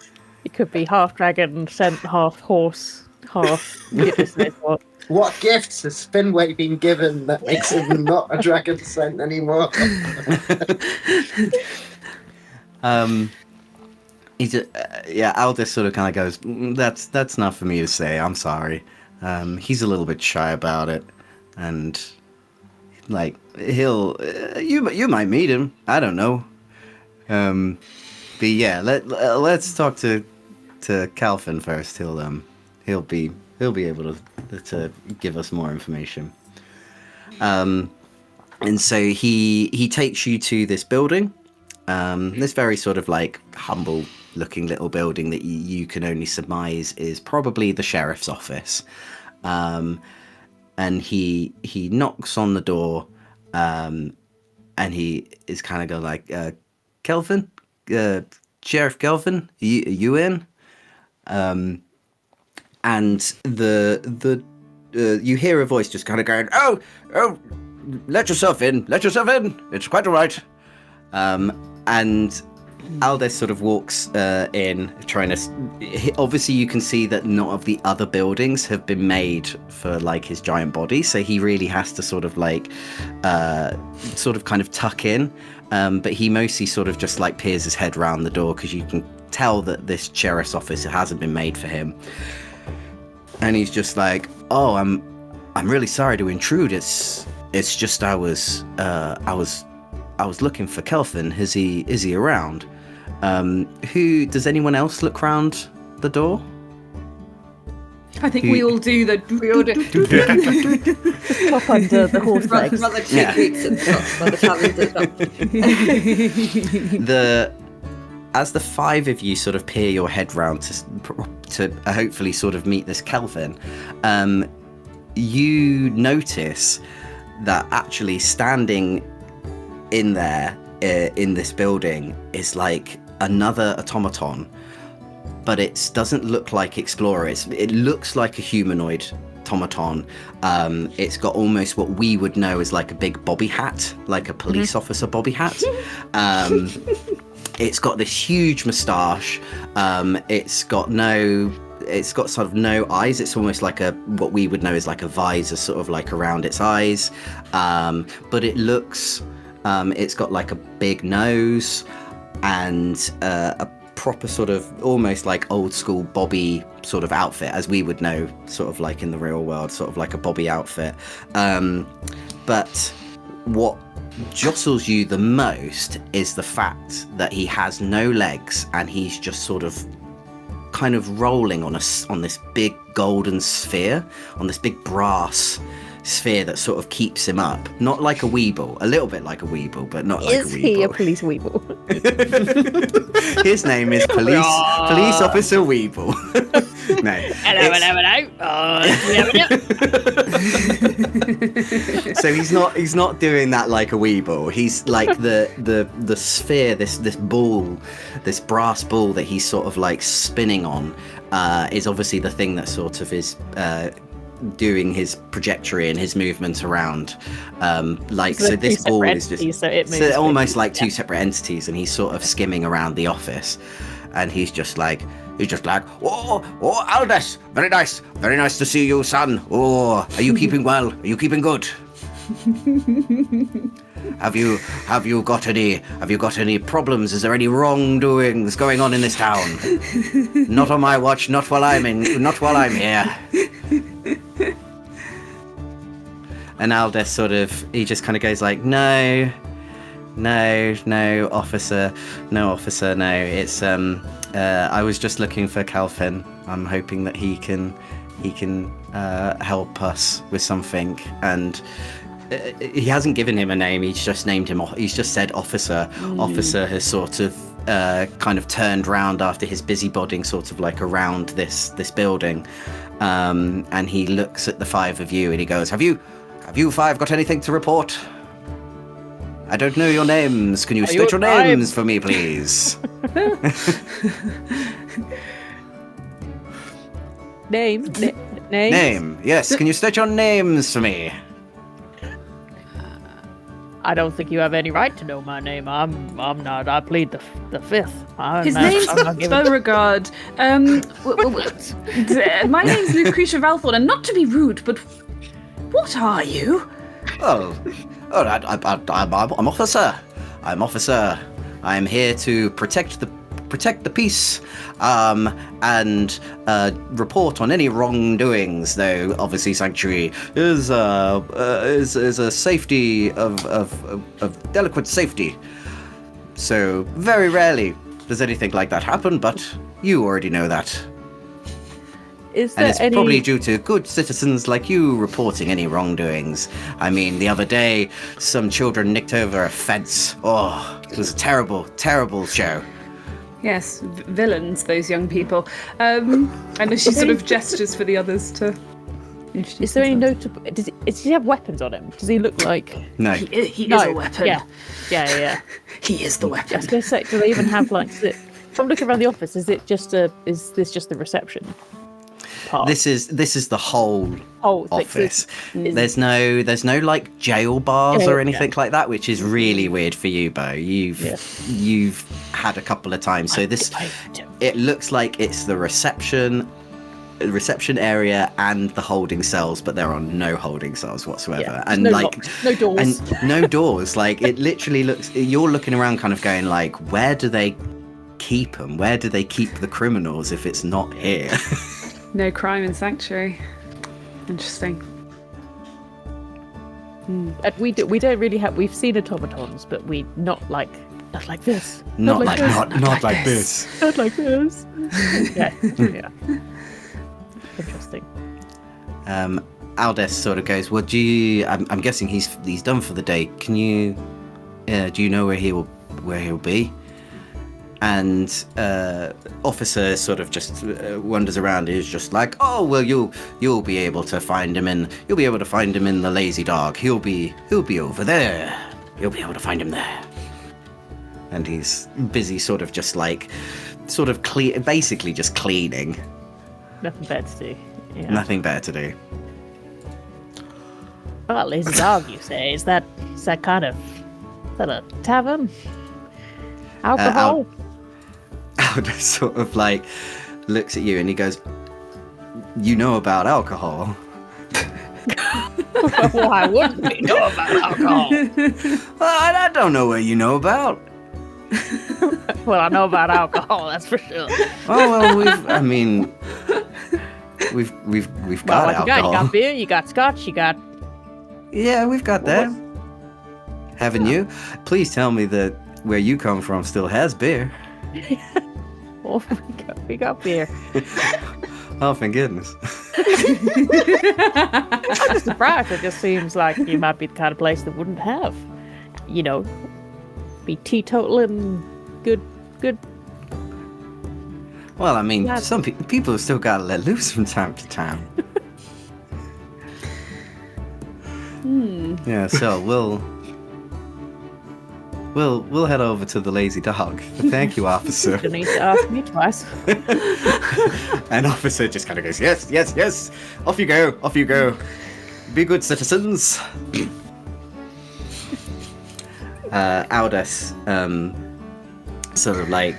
It could be half dragon, scent, half horse, half. Goodness knows what. What gifts has Finway been given that makes him not a dragon scent anymore? Aldous sort of kind of goes, that's not for me to say. I'm sorry. He's a little bit shy about it, and like you might meet him. I don't know. But yeah, let's talk to Calvin first. He'll be able to give us more information. And so he takes you to this building, this very sort of like humble looking little building that you can only surmise is probably the sheriff's office. And he knocks on the door, and he is kind of go like, Kelvin, Sheriff Kelvin, are you in? And the you hear a voice just kind of going, oh, let yourself in, it's quite all right. And Aldous sort of walks in, trying to. Obviously, you can see that none of the other buildings have been made for like his giant body, so he really has to sort of like, kind of tuck in. But he mostly sort of just like peers his head round the door because you can tell that this sheriff's office hasn't been made for him. And he's just like, "Oh, I'm really sorry to intrude. It's just I was looking for Kelvin. Is he around? Who does anyone else look round the door?" I think we all do the. We all do. Top under the horse legs. Rather two weeks and stuff by the time As the five of you sort of peer your head round to hopefully sort of meet this Kelvin, you notice that actually standing in there in this building is like another automaton, but it doesn't look like Explorer. It looks like a humanoid automaton. It's got almost what we would know as like a big bobby hat, like a police officer bobby hat. It's got this huge moustache. It's got sort of no eyes. It's almost like what we would know as like a visor sort of like around its eyes. But it looks, it's got like a big nose and a proper sort of almost like old school bobby sort of outfit as we would know sort of like in the real world, sort of like a bobby outfit. But what jostles you the most is the fact that he has no legs and he's just sort of kind of rolling on this big golden sphere, on this big brass sphere that sort of keeps him up. Not like a weeble, a little bit like a weeble, but not like a weeble. Is he a police weeble? His name is Police Officer Weeble. No. Hello. So he's not doing that like a weeble. He's like the sphere, this ball, this brass ball that he's sort of like spinning on, is obviously the thing that sort of is doing his trajectory and his movement around. So this ball is just almost like two separate entities, and he's sort of skimming around the office, and he's just like, oh, Aldous, very nice to see you, son. Oh, are you keeping well? Are you keeping good? Have you got any problems? Is there any wrongdoings going on in this town? Not on my watch, not while I'm here. And Aldous he just kind of goes like, no, officer, no. It's I was just looking for Calvin. I'm hoping that he can help us with something. And he hasn't given him a name. He's just named him. He's just said officer. Officer has sort of kind of turned round after his busybodying sort of like around this building, and he looks at the five of you and he goes, Have you five got anything to report? I don't know your names. Can you state your names for me, please? Name. Yes, can you state your names for me? I don't think you have any right to know my name. I'm not. I plead the fifth. His name's Beauregard. My name's Lucretia Valthorn, and not to be rude, but what are you? I'm officer. I'm here to protect the peace, and report on any wrongdoings. Though obviously Sanctuary is a safety of delicate safety. So very rarely does anything like that happen. But you already know that. And it's probably due to good citizens like you reporting any wrongdoings. I mean, the other day, some children nicked over a fence. Oh, it was a terrible, terrible show. Yes, villains, those young people. And she sort of gestures for the others to introduce Is there any themselves. notable... Does he have weapons on him? Does he look like... No. He is a weapon. Yeah. He is the I weapon. was going to say, do they even have like... If I'm looking around the office, is this just the reception part? This is the whole office. It's- There's no like jail bars or anything like that, which is really weird for you, Bo. You've had a couple of times. So it looks like it's the reception area and the holding cells, but there are no holding cells whatsoever. Yeah, and no like locks, no doors. And no doors. Like it literally looks, you're looking around kind of going like, where do they keep them? Where do they keep the criminals if it's not here? No crime in Sanctuary. Interesting. And we don't really have. We've seen automatons, but we not like this. Not like this. Not like this. Yeah. Interesting. Aldous sort of goes, well, I'm guessing he's done for the day. Can you do you know where he'll be? And officer sort of just wanders around. He's just like, oh well, you'll be able to find him in the Lazy Dog. He'll be over there. You'll be able to find him there. And he's busy sort of basically just cleaning. Nothing better to do. Yeah. Nothing better to do. Oh, Lazy Dog, you say? Is that a tavern? Alcohol? Aldous sort of like looks at you and he goes, you know about alcohol? Why wouldn't we know about alcohol? Well, I don't know what you know about. Well, I know about alcohol, that's for sure. Oh well, we've got What alcohol. you got beer, you got scotch, you got... Yeah, we've got that. Haven't you? Please tell me that where you come from still has beer. Oh, we got beer. Oh, thank goodness. I'm surprised. It just seems like you might be the kind of place that wouldn't have, be teetotaling good. Well, I mean, Yeah. some people have still got to let loose from time to time. Yeah, so we'll head over to the Lazy Dog. Thank you, officer. You need to ask me twice. And officer just kind of goes, yes. Off you go. Be good citizens. Aldous sort of like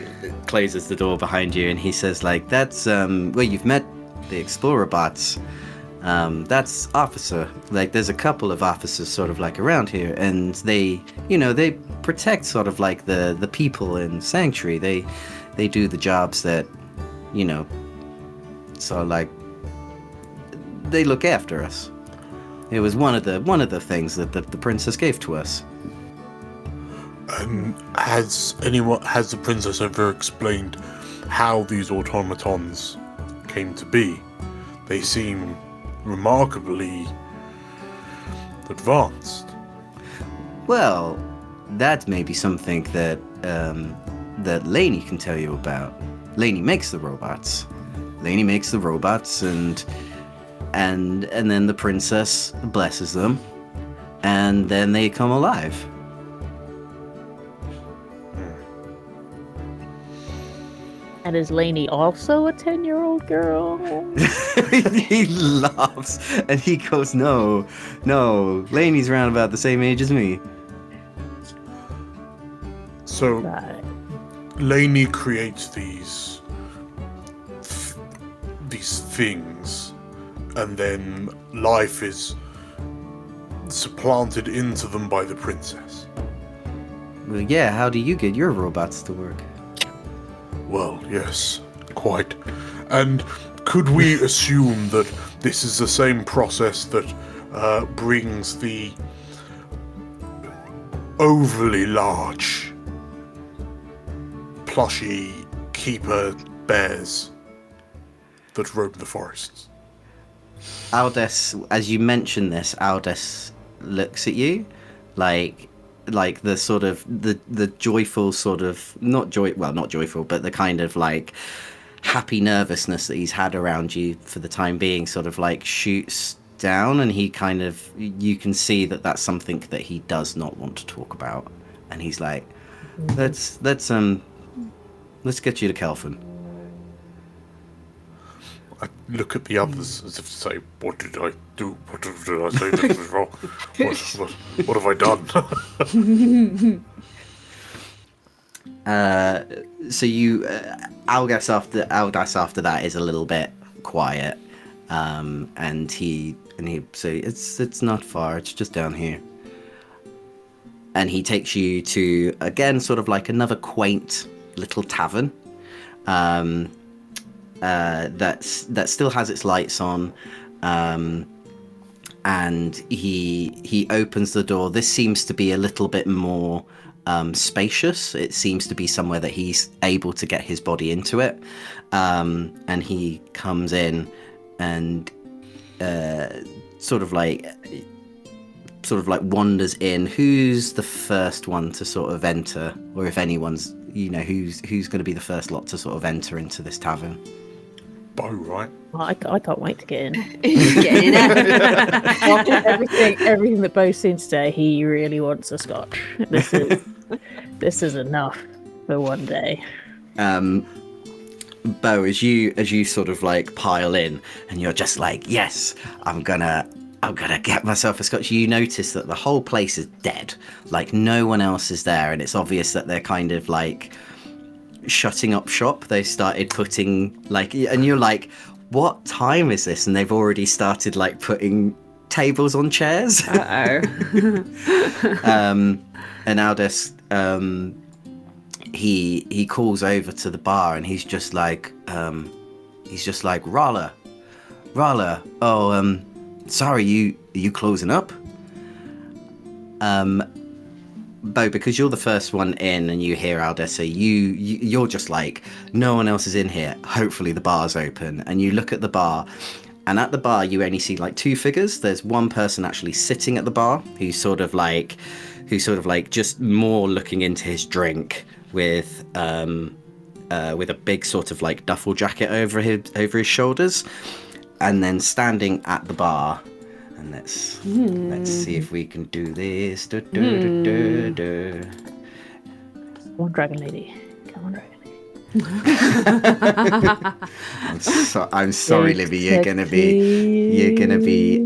closes the door behind you, and he says like, that's where you've met the explorer bots. That's officer. Like, there's a couple of officers sort of like around here, and they protect sort of like the people in Sanctuary. They do the jobs that, sort of like, they look after us. It was one of the things that the princess gave to us. Has the princess ever explained how these automatons came to be? They seem remarkably advanced. Well, that may be something that that Lainey can tell you about. Lainey makes the robots. And then the princess blesses them, and then they come alive. And is Lainey also a 10-year-old girl? He laughs and he goes, no, Lainey's around about the same age as me. So Right. Lainey creates these things, and then life is supplanted into them by the princess. Well, yeah, how do you get your robots to work? Well, yes, quite. And could we assume that this is the same process that brings the overly large, plushy keeper bears that roam the forests? Aldous, as you mention this, Aldous looks at you like the sort of the joyful sort of not joyful, but the kind of like happy nervousness that he's had around you for the time being sort of like shoots down, and he kind of, you can see that that's something that he does not want to talk about, and he's like, let's get you to Kelvin. I look at the others as if to say, what did I do? What did I say that was wrong? What have I done? So you, Aldous after that is a little bit quiet, and he say it's not far, it's just down here, and he takes you to, again, sort of like another quaint little tavern, that still has its lights on, and he opens the door. This seems to be a little bit more spacious. It seems to be somewhere that he's able to get his body into it, and he comes in and sort of like wanders in. Who's the first one to sort of enter, or if anyone's who's going to be the first lot to sort of enter into this tavern? Bo, right? I can't wait to get in. Get in there. everything that Bo seems to say, he really wants a scotch. This is enough for one day. Bo, as you sort of like pile in, and you're just like, yes, I'm gonna get myself a scotch. You notice that the whole place is dead. Like no one else is there, and it's obvious that they're kind of like shutting up shop. They started putting like, and you're like, what time is this? And they've already started like putting tables on chairs. And Aldous, he calls over to the bar, and he's just like Rala, oh, sorry, you closing up? Bo, because you're the first one in and you hear Aldous say, you're just like, no one else is in here, hopefully the bar's open. And you look at the bar, and at the bar you only see like two figures. There's one person actually sitting at the bar who's sort of like just more looking into his drink with a big sort of like duffel jacket over his shoulders. And then standing at the bar, and let's see if we can do this. Come on, Dragon Lady. Come on, Dragon Lady. I'm sorry, Livy. You're gonna be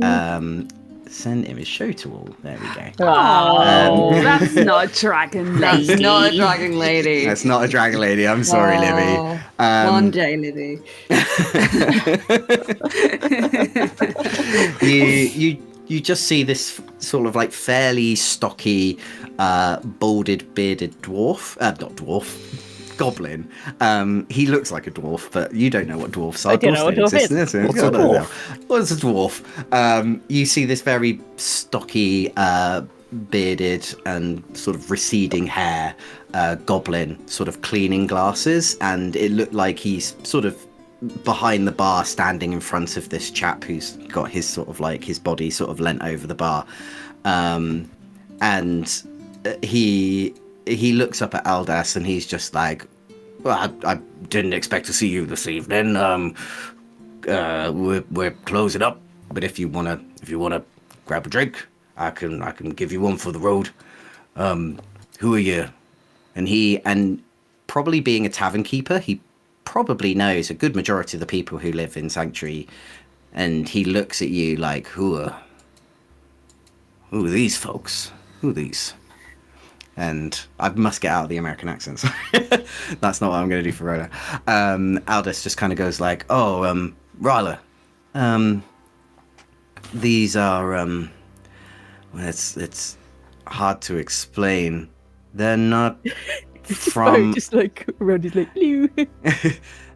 send image show to all. There we go. Oh, that's not a dragon lady. That's not a dragon lady. That's not a dragon lady. I'm sorry, Livy. One day, Livy. You just see this sort of like fairly stocky, balded, bearded goblin. He looks like a dwarf, but you don't know what dwarfs are. I don't know what dwarf is. What's a dwarf? What's a dwarf? You see this very stocky, bearded and sort of receding hair goblin sort of cleaning glasses, and it looked like he's sort of behind the bar standing in front of this chap who's got his sort of like his body sort of leant over the bar, and he looks up at Aldous and he's just like, well, I didn't expect to see you this evening. We're closing up, but if you wanna grab a drink, I can give you one for the road. Who are you? And probably being a tavern keeper, he probably knows a good majority of the people who live in Sanctuary, and he looks at you like, who are these folks? Who are these? And I must get out of the American accents. That's not what I'm going to do for Rhoda. Aldous just kind of goes like, oh, Ryla, these are, well, it's hard to explain. They're not from... just like, around his like, Lew.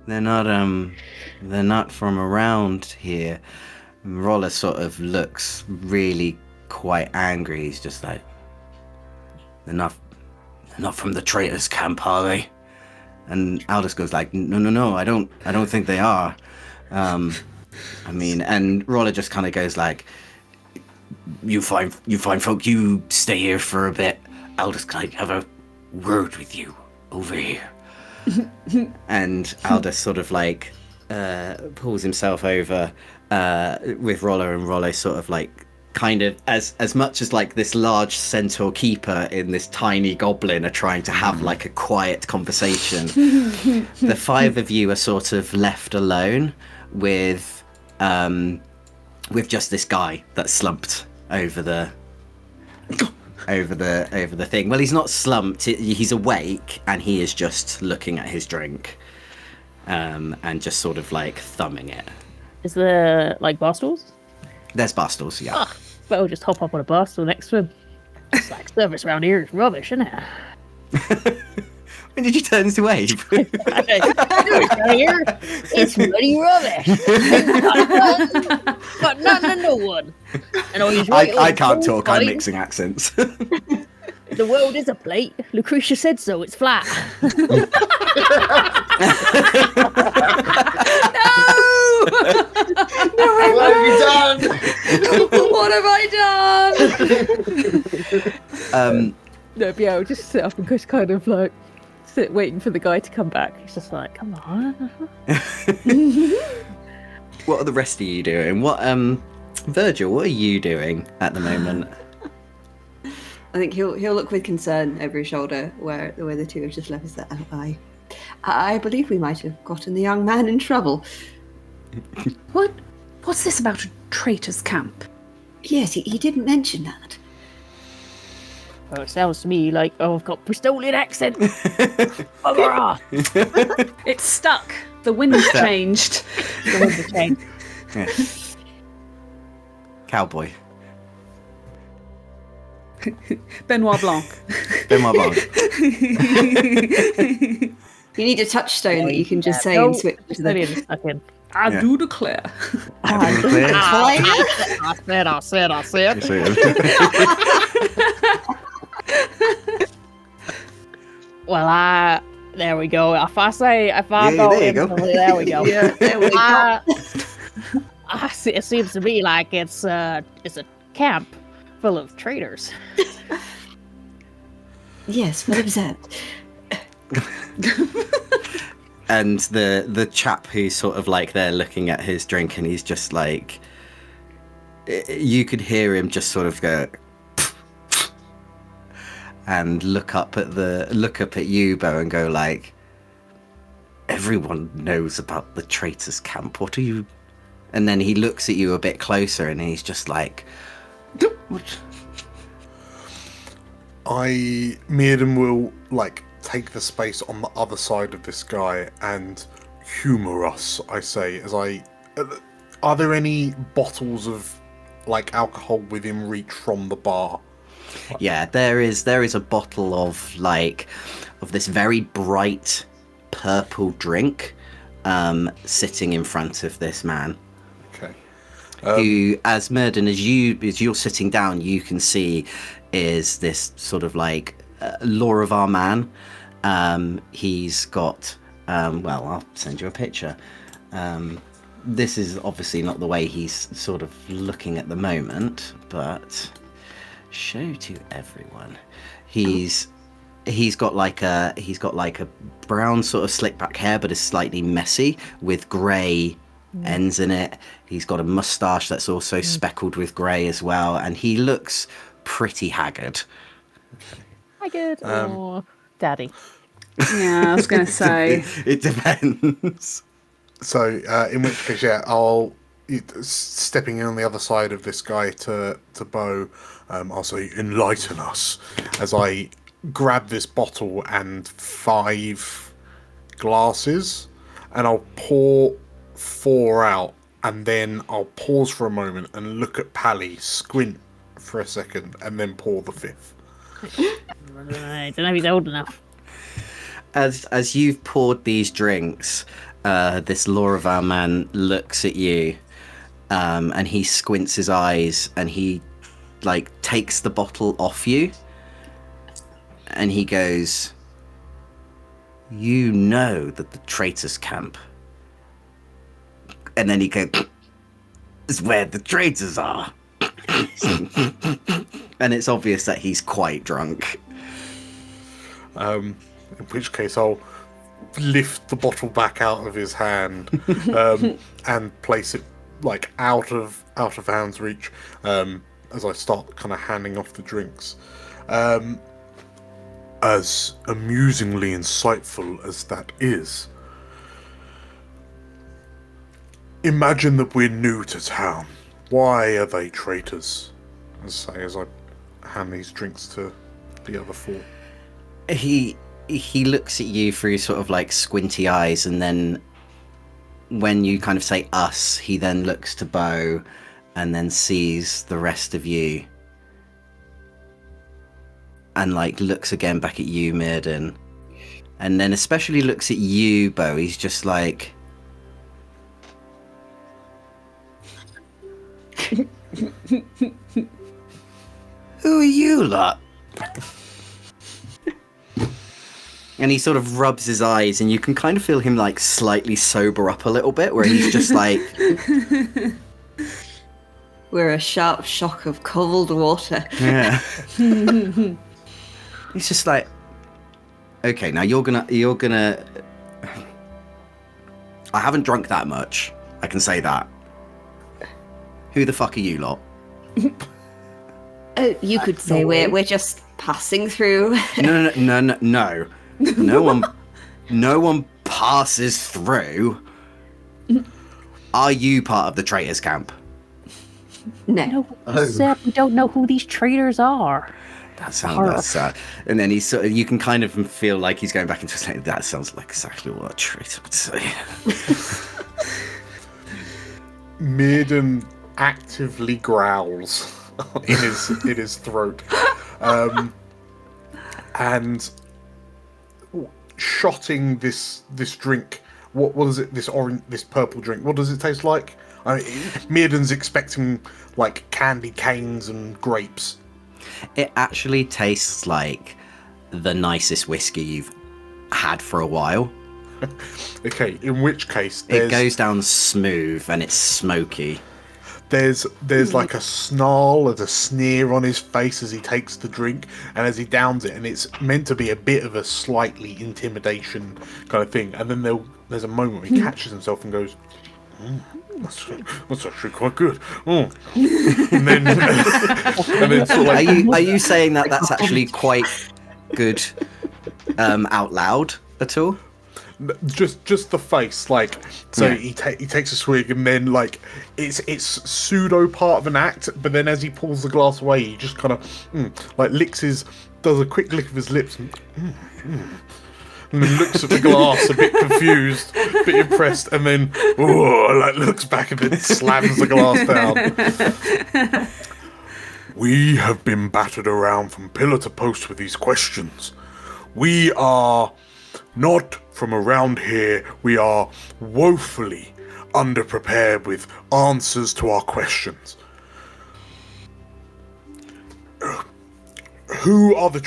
They're not from around here. Roller sort of looks really quite angry. He's just like, they're not from the traitors' camp, are they? And Aldous goes like, no, I don't think they are. I mean, and Roller just kind of goes like, you fine folk, you stay here for a bit. Aldous can have a word with you over here. And Aldous sort of like pulls himself over with Roller, and Roller sort of like kind of as much as like this large centaur keeper in this tiny goblin are trying to have like a quiet conversation. The five of you are sort of left alone with just this guy that's slumped over the thing. Well, he's not slumped, he's awake, and he is just looking at his drink and just sort of like thumbing it. Is there like bar stools? There's bar stools, yeah. Oh, well, just hop up on a bar stool next to him. It's like service around here is rubbish, isn't it? When did you turn to wave? It's bloody rubbish. But none and no one. And I can't talk, I'm mixing accents. The world is a plate. Lucretia said so, it's flat. What have you done? What have I done? No, but yeah, I'll just sit up and just kind of like waiting for the guy to come back. He's just like, come on. What are the rest of you doing? What, Virgil, what are you doing at the moment? I think he'll look with concern over his shoulder where the two have just left us. I believe we might have gotten the young man in trouble. What's this about a traitor's camp? Yes, he didn't mention that. Oh, it sounds to me like I've got Bristolian accent. Bugger off. It's stuck. The wind's changed. The winds have changed. Yeah. Cowboy. Benoit Blanc. Benoit Blanc. You need a touchstone that you can just say and switch to the... Bristolian stuck in. I do declare. I said. Well, there we go. If I go there you in, go. there we go. Yeah, there we go. It seems to me like it's a camp full of traitors. Yes, well observed. And the chap who's sort of like there looking at his drink, and he's just like, you could hear him just sort of go and look up at you, Bo, and go like, everyone knows about the traitors camp. What are you? And then he looks at you a bit closer, and he's just like, what? Mirrodin will like take the space on the other side of this guy and humour us. I say, are there any bottles of like alcohol within reach from the bar? Yeah, there is a bottle of this very bright purple drink sitting in front of this man. Okay. Who, as Mirrodin, as you're sitting down, you can see is this sort of like Lorivar man. He's got well, I'll send you a picture. This is obviously not the way he's sort of looking at the moment, but show to everyone. He's got like a brown sort of slick back hair, but is slightly messy with grey ends in it. He's got a moustache that's also speckled with grey as well, and he looks pretty haggard. Haggard or daddy? Yeah, I was going to say. It depends. So, in which case, yeah, I'll stepping in on the other side of this guy to Bo. I'll say, enlighten us, as I grab this bottle and 5 glasses, and I'll pour 4 out, and then I'll pause for a moment and look at Pally, squint for a second, and then pour the 5th. I don't know if he's old enough. As you've poured these drinks, this Lorivar man looks at you, and he squints his eyes, and he like takes the bottle off you, and he goes, "You know that the traitors camp," and then he goes, "Is where the traitors are." And it's obvious that he's quite drunk. In which case, I'll lift the bottle back out of his hand and place it like out of hand's reach as I start kind of handing off the drinks. As amusingly insightful as that is, imagine that we're new to town. Why are they traitors? As I hand these drinks to the other 4. He looks at you through sort of like squinty eyes, and then when you kind of say us, he then looks to Bo and then sees the rest of you and like looks again back at you, Mirrodin, and then especially looks at you, Bo. He's just like, who are you lot? And he sort of rubs his eyes, and you can kind of feel him like slightly sober up a little bit, where he's just like, We're a sharp shock of cold water. yeah. He's just like, Okay, now you're gonna. I haven't drunk that much. I can say that. Who the fuck are you lot? You could say we're just passing through. No. No one passes through. Are you part of the traitors camp? No. Said we don't know who these traitors are. That sounds sad. And then he's sort of, you can kind of feel like he's going back into saying that sounds like exactly what a traitor would say. Mirden actively growls in his throat, and shotting this drink. What is it? This purple drink. What does it taste like? I mean, Mirden's expecting like candy canes and grapes. It actually tastes like the nicest whiskey you've had for a while. Okay, in which case it goes down smooth and it's smoky. There's like a snarl and a sneer on his face as he takes the drink and as he downs it, and it's meant to be a bit of a slightly intimidation kind of thing. And then there's a moment where he catches himself and goes, that's actually quite good. Oh. And then sort of like, are you saying that that's actually quite good out loud at all? Just the face, like, so yeah. He takes a swig and then like it's pseudo part of an act, but then as he pulls the glass away, he just kind of like does a quick lick of his lips and then looks at the glass a bit confused, a bit impressed, and then like looks back and then slams the glass down. We have been battered around from pillar to post with these questions. We are not from around here. We are woefully underprepared with answers to our questions.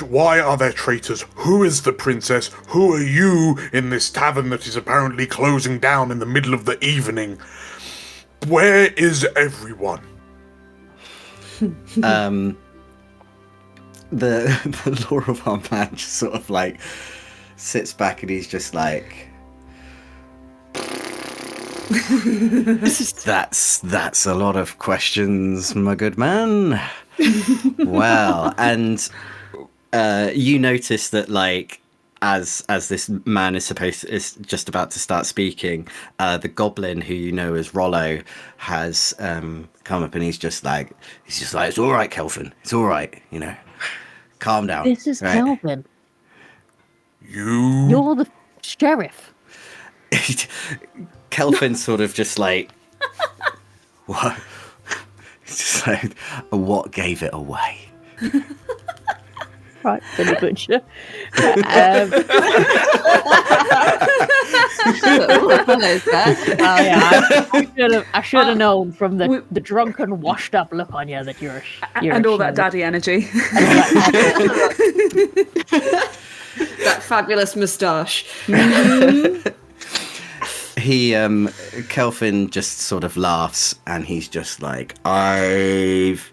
Why are there traitors? Who is the princess? Who are you in this tavern that is apparently closing down in the middle of the evening? Where is everyone? The Lord of our man just sort of like sits back and he's just like, that's a lot of questions, my good man. Well, and you notice that like as this man is just about to start speaking, the goblin who you know as Rollo has come up and he's just like it's all right, Kelvin, it's all right, you know, calm down. This is right? Kelvin. You're the sheriff. Kelvin sort of just like what? Just like, what gave it away? Right, Billy Butcher. I should have known from the drunken, washed-up look on you that you're and all that daddy energy. That fabulous moustache. Kelvin just sort of laughs and he's just like, I've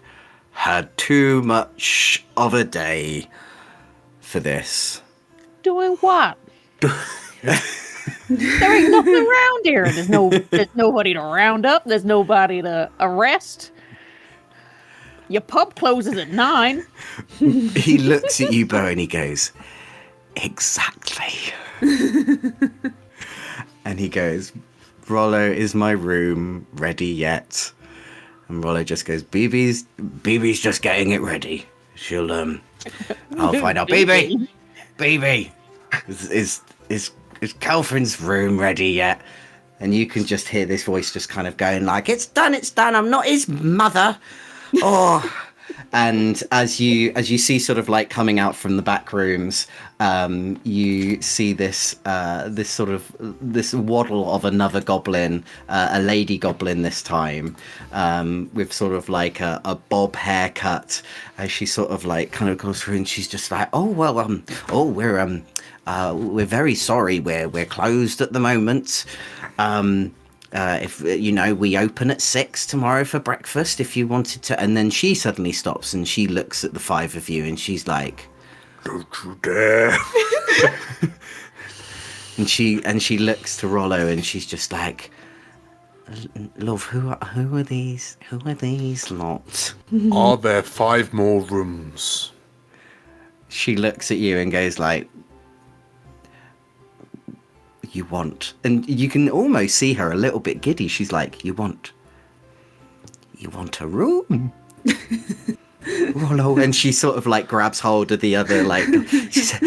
had too much of a day for this. Doing what? There ain't nothing around here. There's nobody to round up. There's nobody to arrest. Your pub closes at 9. He looks at you, Bo, and he goes, exactly. And he goes, Rollo, is my room ready yet? And Rollo just goes, BB's just getting it ready. She'll I'll find out. BB, is Kelvin's room ready yet? And you can just hear this voice just kind of going like, it's done, I'm not his mother. Oh. And as you see sort of like coming out from the back rooms, you see this waddle of another goblin, a lady goblin this time, with sort of like a bob haircut, as she sort of like kind of goes through and she's just like, we're very sorry, we're closed at the moment. If you know, we open at 6 tomorrow for breakfast if you wanted to. And then she suddenly stops and she looks at the 5 of you and she's like, don't you dare. And she looks to Rollo, and she's just like, "Love, who are these? Who are these lot?" Are there 5 more rooms? She looks at you and goes like, "You want?" And you can almost see her a little bit giddy. She's like, "You want a room?" Rollo, and she sort of like grabs hold of the other, like, she said,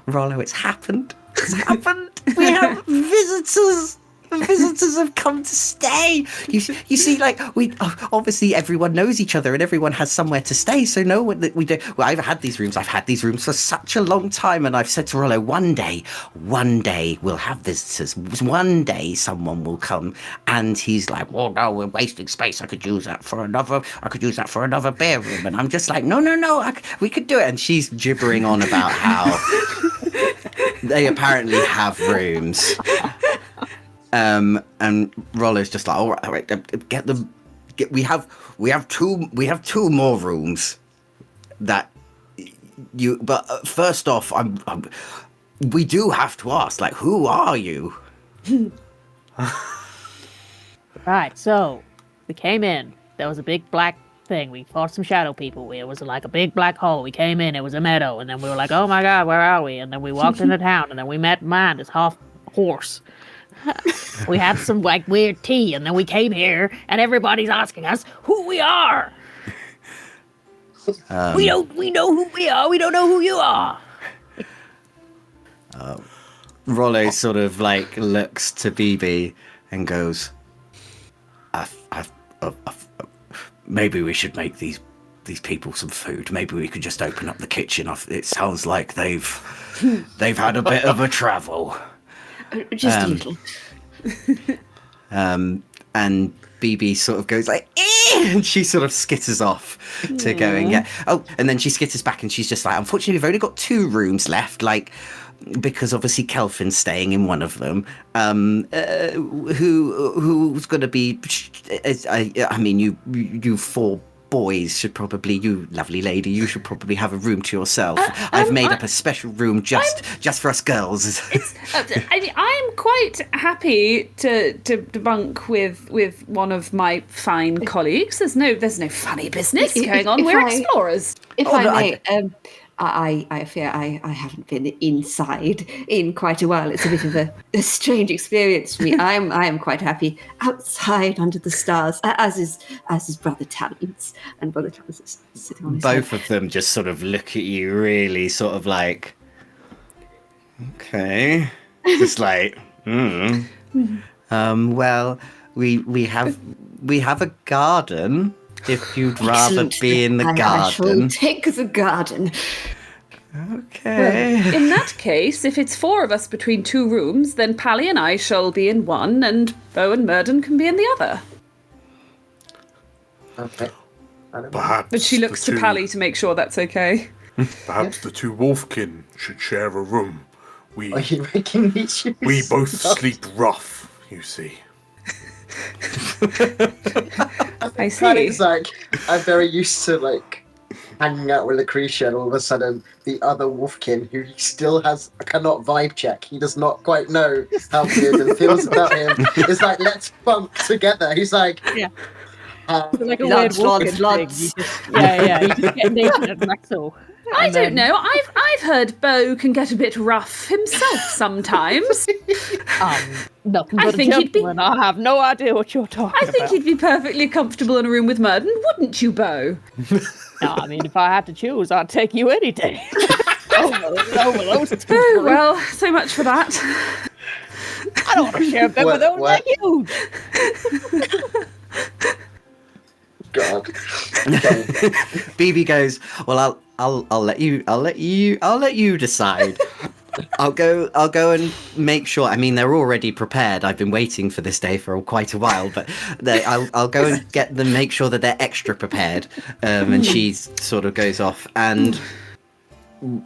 Rollo, it's happened. It's happened. We have visitors. The visitors have come to stay. You see, like, we obviously everyone knows each other and everyone has somewhere to stay. So no one that we do. Well, I've had these rooms for such a long time, and I've said to Rollo, one day we'll have visitors. One day someone will come, and he's like, "Well, no, we're wasting space. I could use that for another beer room." And I'm just like, no, we could do it. And she's gibbering on about how they apparently have rooms. And Rollo's just like, all right, get them. We have two more rooms that you. But first off, we do have to ask, like, who are you? Right. So we came in. There was a big black thing. We fought some shadow people. It was like a big black hole. We came in. It was a meadow, and then we were like, "Oh my God, where are we?" And then we walked into town, and then we met man, this half horse. We had some like weird tea, and then we came here, and everybody's asking us who we are. We know who we are. We don't know who you are. Rollo sort of like looks to BB and goes, maybe we should make these people some food. Maybe we could just open up the kitchen. It sounds like they've had a bit of a travel." Just a little. And BB sort of goes like, "Eh!" And she sort of skitters off to go and get. Oh, and then she skitters back, and she's just like, "Unfortunately, we've only got 2 rooms left, like, because obviously Kelfin's staying in one of them. Who's going to be? I mean, you 4 boys should probably, you lovely lady, you should probably have a room to yourself. I've made up a special room just for us girls." I'm quite happy to bunk with one of my fine colleagues. There's no funny business going on. We're explorers. If I may, I fear I haven't been inside in quite a while. It's a bit of a strange experience for me. I am quite happy outside under the stars, as is Brother Talons. And Brother Talons is sitting on his Both head. of them just sort of look at you really sort of like, okay, just like, well, we have a garden. If you'd rather Excellent. be in the I shall garden. take the garden. Okay. Well, in that case, if it's 4 of us between 2 rooms, then Pally and I shall be in one, and Bo and Murden can be in the other. Okay. I don't know. Perhaps. But she looks to Pally to make sure that's okay. Perhaps the 2 wolfkin should share a room. Are you making me choose? We both sleep rough, you see. I see. It's like, I'm very used to, like, hanging out with Lucretia, and all of a sudden, the other wolfkin, who he still cannot vibe check, he does not quite know how Bearden feels about him, is like, let's bunk together. He's like, Yeah. like a Lots, weird lots, walking lots. thing. You just get naked and wrestle. I don't know. I've heard Bo can get a bit rough himself sometimes. Nothing I but think a he'd be- gentleman. I have no idea what you're talking I think about. he'd be perfectly comfortable in a room with Murden, wouldn't you, Bo? No, I mean, if I had to choose, I'd take you any day. over those two. Oh, well, so much for that. I don't want to share a bed with only What? you. God. Okay. BB goes, "Well, I'll let you decide. I'll go and make sure. I mean, they're already prepared. I've been waiting for this day for quite a while, but I'll go and get them, make sure that they're extra prepared." And she sort of goes off, and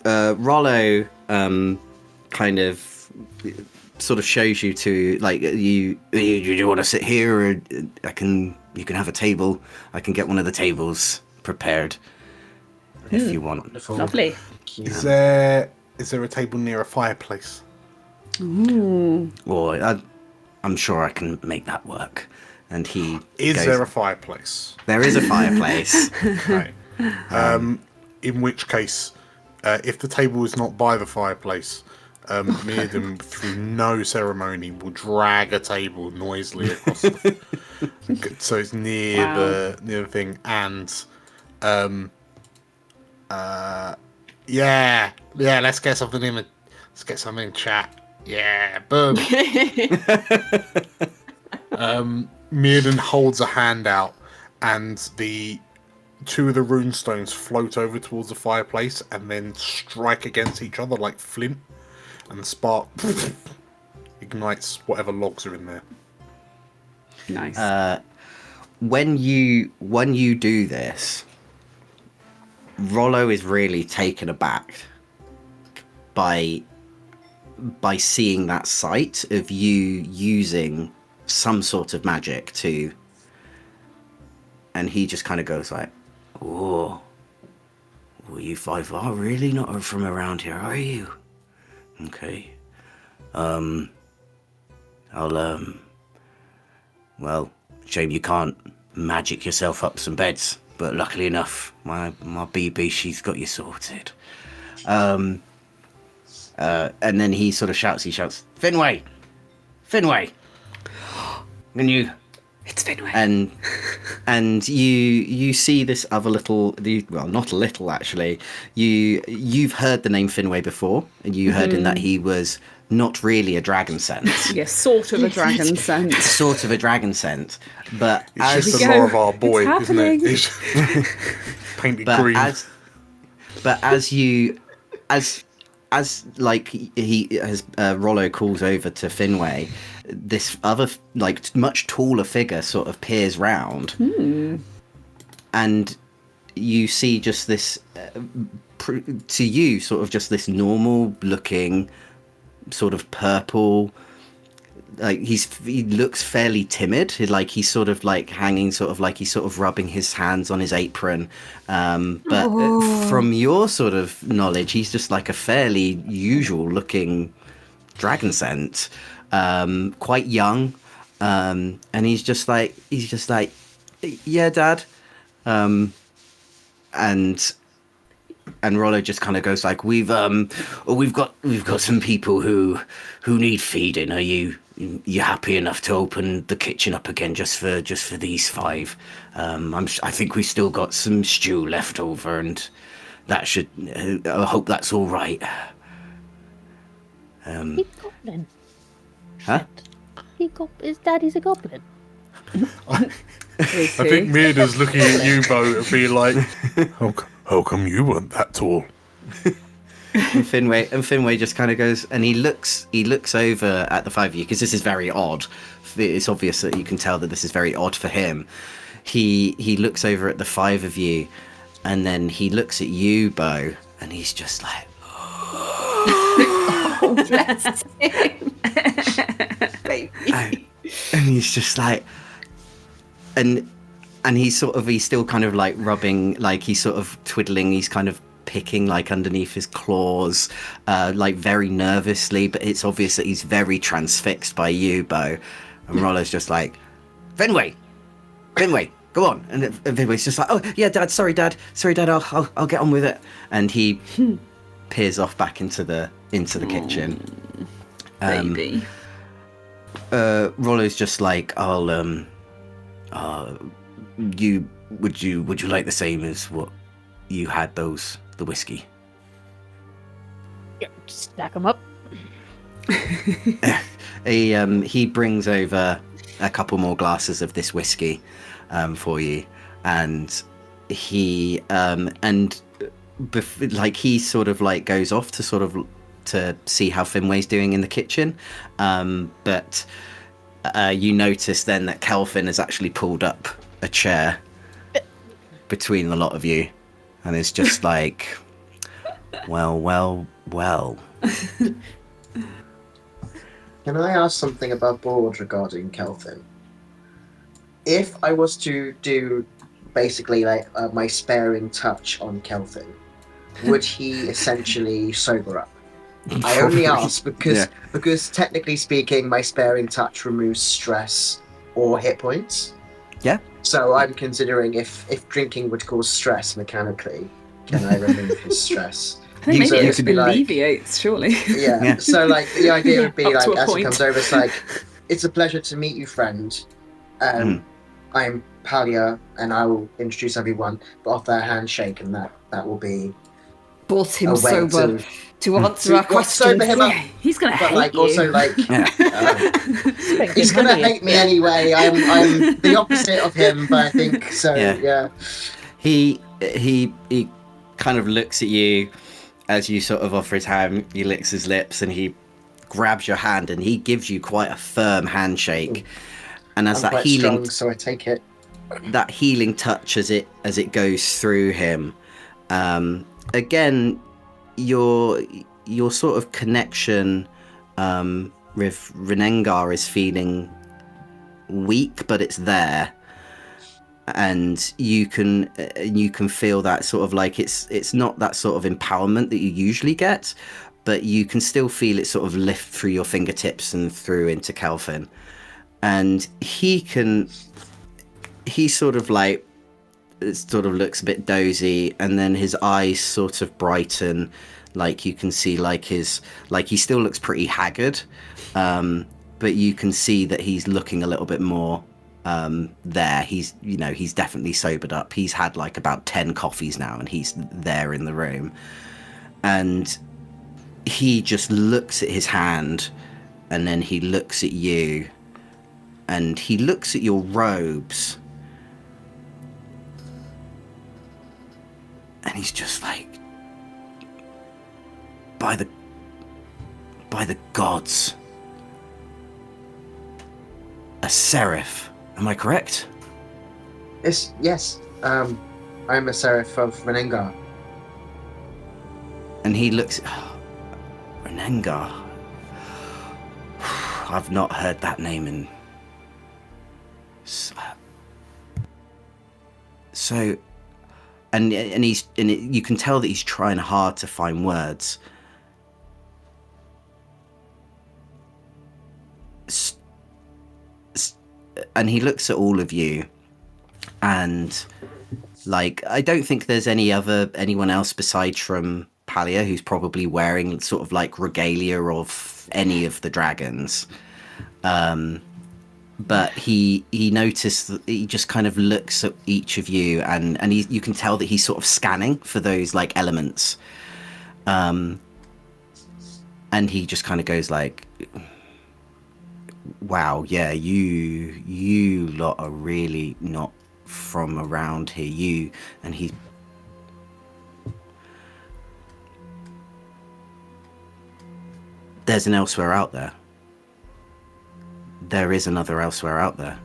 Rollo kind of sort of shows you to, like, you want to sit here, or you can have a table. I can get one of the tables prepared. if you want. Wonderful. Lovely. Thank you. Is there a table near a fireplace? Ooh. Or I'm sure I can make that work. And he Is goes, there a fireplace? There is a fireplace. Okay. In which case, if the table is not by the fireplace, Mirden, through no ceremony, will drag a table noisily across so it's near the thing, and let's get something in chat. Yeah, boom. Mirden holds a hand out, and the two of the rune stones float over towards the fireplace and then strike against each other like flint, and the spark ignites whatever logs are in there. Nice. When you do this, Rollo is really taken aback by seeing that sight of you using some sort of magic to, and he just kind of goes like, "Oh, well, you five are really not from around here, are you? Okay. Well, shame you can't magic yourself up some beds, but luckily enough, my BB, she's got you sorted." And then he sort of shouts, Finway! And you... It's Finway. And you see this other little, well, not a little actually. You've heard the name Finway before, and you heard in that he was not really a dragon scent. Yes, sort of a dragon scent. Sort of a dragon scent, but It's just we the go. law of our boy, It's isn't it? happening. It's painted but green. as like he as Rollo calls over to Finway, this other like much taller figure sort of peers round, and you see just this to you sort of just this normal looking sort of purple, like he looks fairly timid, like he's sort of like hanging sort of like he's sort of rubbing his hands on his apron, but from your sort of knowledge he's just like a fairly usual looking dragon scent, quite young, and he's just like yeah, Dad, and Rollo just kind of goes like, we've got some people who need feeding. Are you happy enough to open the kitchen up again just for these five? I think we've still got some stew left over, and that should. I hope that's all right. He's goblin. Huh? His daddy's a goblin. I think Mirda's looking at you, Bo, and being like, how come you weren't that tall? And Finway just kind of goes, and he looks over at the five of you, because this is very odd. It's obvious that you can tell that this is very odd for him. He looks over at the five of you, and then he looks at you, Bo, and he's just like, Oh, bless him. Baby. and he's just like, and he's still kind of like rubbing, like he's sort of twiddling, he's kind of picking like underneath his claws, like very nervously, but it's obvious that he's very transfixed by you, Bo. And Rollo's just like, Finway, go on. And Finway's just like, oh yeah, Dad, sorry, Dad, I'll get on with it. And he peers off back into the kitchen. Baby. Rollo's just like, would you like the same as what you had, the whiskey? Yeah, stack them up. He brings over a couple more glasses of this whiskey for you, and he he sort of like goes off to see how Finway's doing in the kitchen, but you notice then that Kelvin has actually pulled up a chair between the lot of you, and it's just like, well. Can I ask something above board regarding Kelvin? If I was to do basically like my sparing touch on Kelvin, would he essentially sober up? I only ask because technically speaking, my sparing touch removes stress or hit points. Yeah. So I'm considering if drinking would cause stress mechanically, can I remove his stress? I think maybe you it could be alleviates, surely. Yeah. So like the idea would be Up like to a as he point. comes over, it's like, it's a pleasure to meet you, friend. I'm Palia, and I will introduce everyone, but off their handshake, and that will be Brought him a way sober to answer our to questions. sober him up. Yeah, he's gonna But hate like you. also like Spent he's good gonna money. hate me anyway. I'm the opposite of him, but I think so. Yeah. He kind of looks at you as you sort of offer his hand. He licks his lips and he grabs your hand and he gives you quite a firm handshake. And as I'm that quite healing, strong, so I take it. that healing touch as it goes through him, again, your sort of connection with Renengar is feeling weak, but it's there. And you can feel that sort of like it's not that sort of empowerment that you usually get, but you can still feel it sort of lift through your fingertips and through into Kelvin. And he sort of like, it sort of looks a bit dozy, and then his eyes sort of brighten, like you can see like he still looks pretty haggard, but you can see that he's looking a little bit more there. He's definitely sobered up. He's had like about 10 coffees now, and he's there in the room. And he just looks at his hand, and then he looks at you, and he looks at your robes, and he's just like, by the gods, a seraph. Am I correct? Yes. I'm a seraph of Renengar. And he looks, Renengar. I've not heard that name in. So, and you can tell that he's trying hard to find words. And he looks at all of you, and like, I don't think there's anyone else besides from Palia who's probably wearing sort of like regalia of any of the dragons. But he noticed that he just kind of looks at each of you, and you can tell that he's sort of scanning for those like elements. And he just kind of goes like, wow, yeah, you lot are really not from around here. And he, there's an elsewhere out there. There is another elsewhere out there.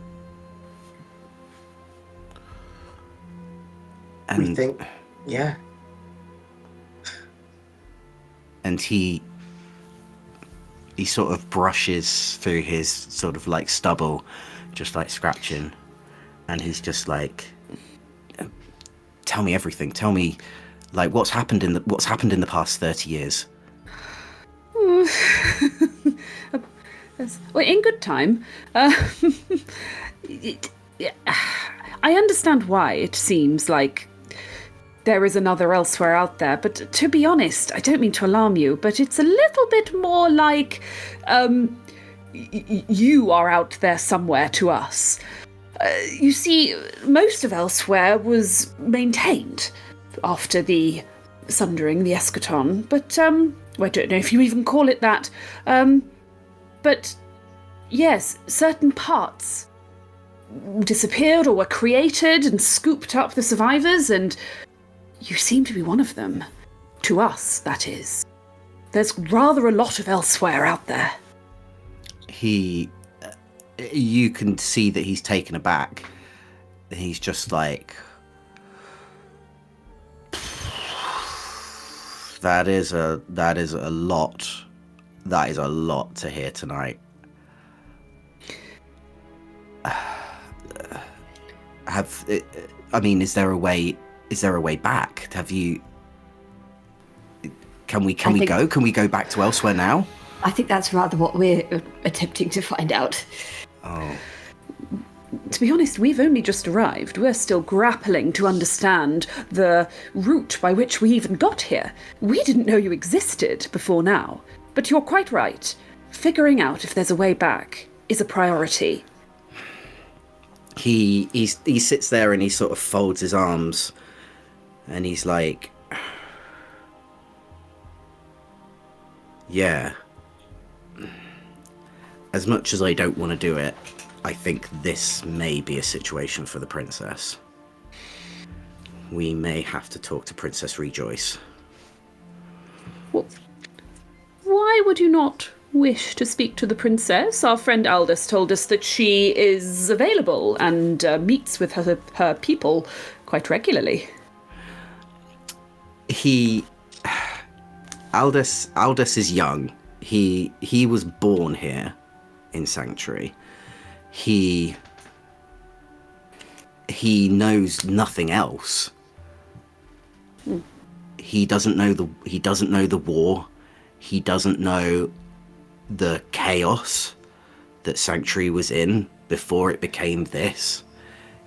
And We think, yeah. And he sort of brushes through his sort of like stubble, just like scratching, and he's just like, tell me everything. Tell me, like, what's happened in the past 30 years. Well, in good time. I understand why it seems like there is another elsewhere out there, but to be honest, I don't mean to alarm you, but it's a little bit more like you are out there somewhere to us. You see, most of elsewhere was maintained after the sundering, the eschaton, but I don't know if you even call it that. But yes, certain parts disappeared or were created and scooped up the survivors, and you seem to be one of them. To us, that is. There's rather a lot of elsewhere out there. You can see that he's taken aback. He's just like, that is a lot. That is a lot to hear tonight. I mean, is there a way back? Have you? Can we go? Can we go back to elsewhere now? I think that's rather what we're attempting to find out. Oh. To be honest, we've only just arrived. We're still grappling to understand the route by which we even got here. We didn't know you existed before now. But you're quite right. Figuring out if there's a way back is a priority. He sits there and he sort of folds his arms and he's like, yeah. As much as I don't want to do it, I think this may be a situation for the princess. We may have to talk to Princess Rejoice. Well, why would you not wish to speak to the princess? Our friend Aldous told us that she is available and meets with her people quite regularly. Aldous is young. He was born here in Sanctuary. He knows nothing else. He doesn't know the war. He doesn't know the chaos that Sanctuary was in before it became this.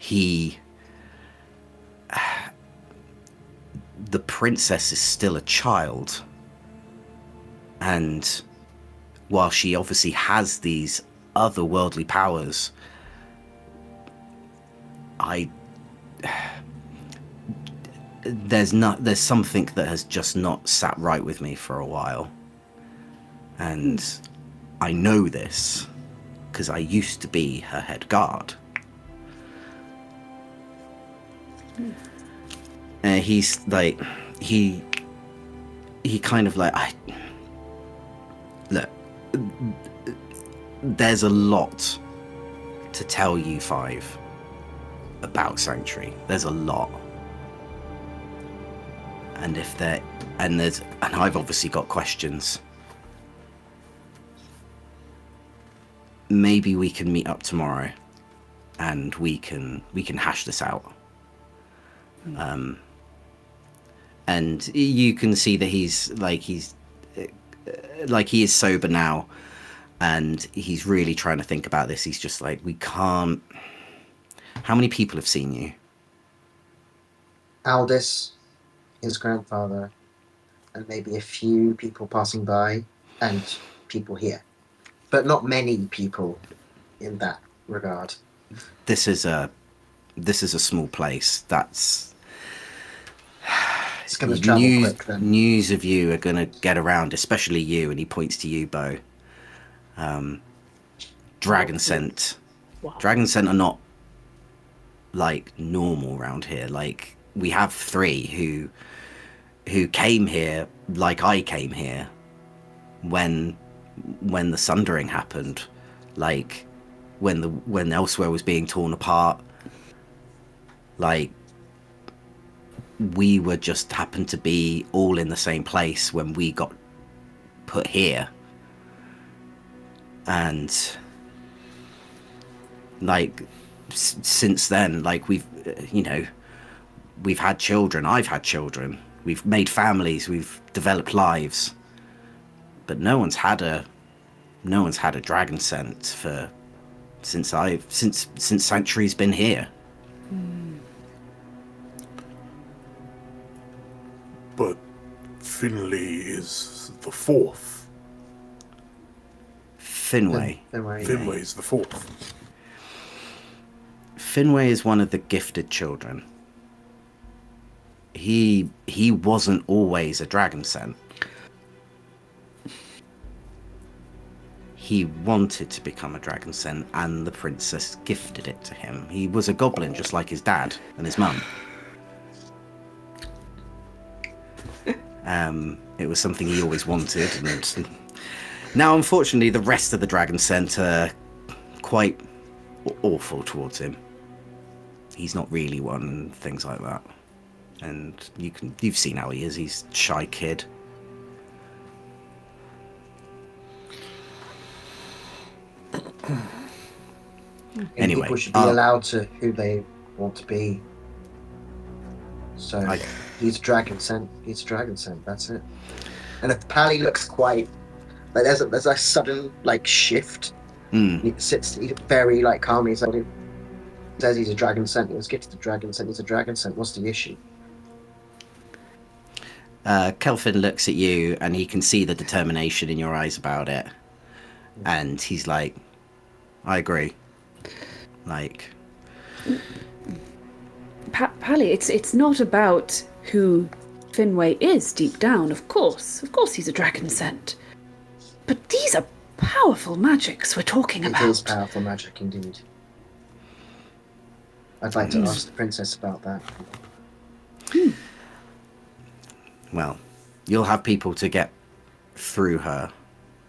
The princess is still a child. And while she obviously has these otherworldly powers, there's something that has just not sat right with me for a while. And I know this because I used to be her head guard. And he's like, he kind of like, look, there's a lot to tell you five about Sanctuary. There's a lot. And and I've obviously got questions. Maybe we can meet up tomorrow and we can hash this out. And you can see that he is sober now, and he's really trying to think about this. He's just like, we can't. How many people have seen you? Aldous, his grandfather, and maybe a few people passing by, and people here. But not many people in that regard. This is a small place. It's going to travel quick then. News of you are going to get around, especially you, and he points to you, Bo. Dragon scent. Wow. Dragon scent are not like normal around here. Like, we have 3 who came here like I came here when the Sundering happened, like when Elsewhere was being torn apart. Like, we were just happened to be all in the same place when we got put here. And like since then, like we've had children. I've had children. We've made families. We've developed lives. But no one's had a dragon scent since Sanctuary's been here. But Finley is the 4th. Finway. Finway is the 4th. Finway is one of the gifted children. He wasn't always a dragon scent. He wanted to become a dragon scent, and the princess gifted it to him. He was a goblin just like his dad and his mum. It was something he always wanted, and now unfortunately the rest of the dragon scent are quite awful towards him. He's not really one, and things like that. And you've seen how he is. He's a shy kid. And Anyway, people should be allowed to who they want to be. So he's dragon sent. He's dragon sent. That's it. And if Pally looks quite like there's a sudden like shift. He sits very like calmly. Says he's a dragon sent. Let's get to the dragon sent. He's a dragon sent. What's the issue? Kelvin looks at you and he can see the determination in your eyes about it. And he's like, I agree. Like... Pally, it's not about who Finway is deep down, of course. Of course he's a dragon sent. But these are powerful magics we're talking about. It is powerful magic indeed. I'd like to ask the princess about that. Well, you'll have people to get through her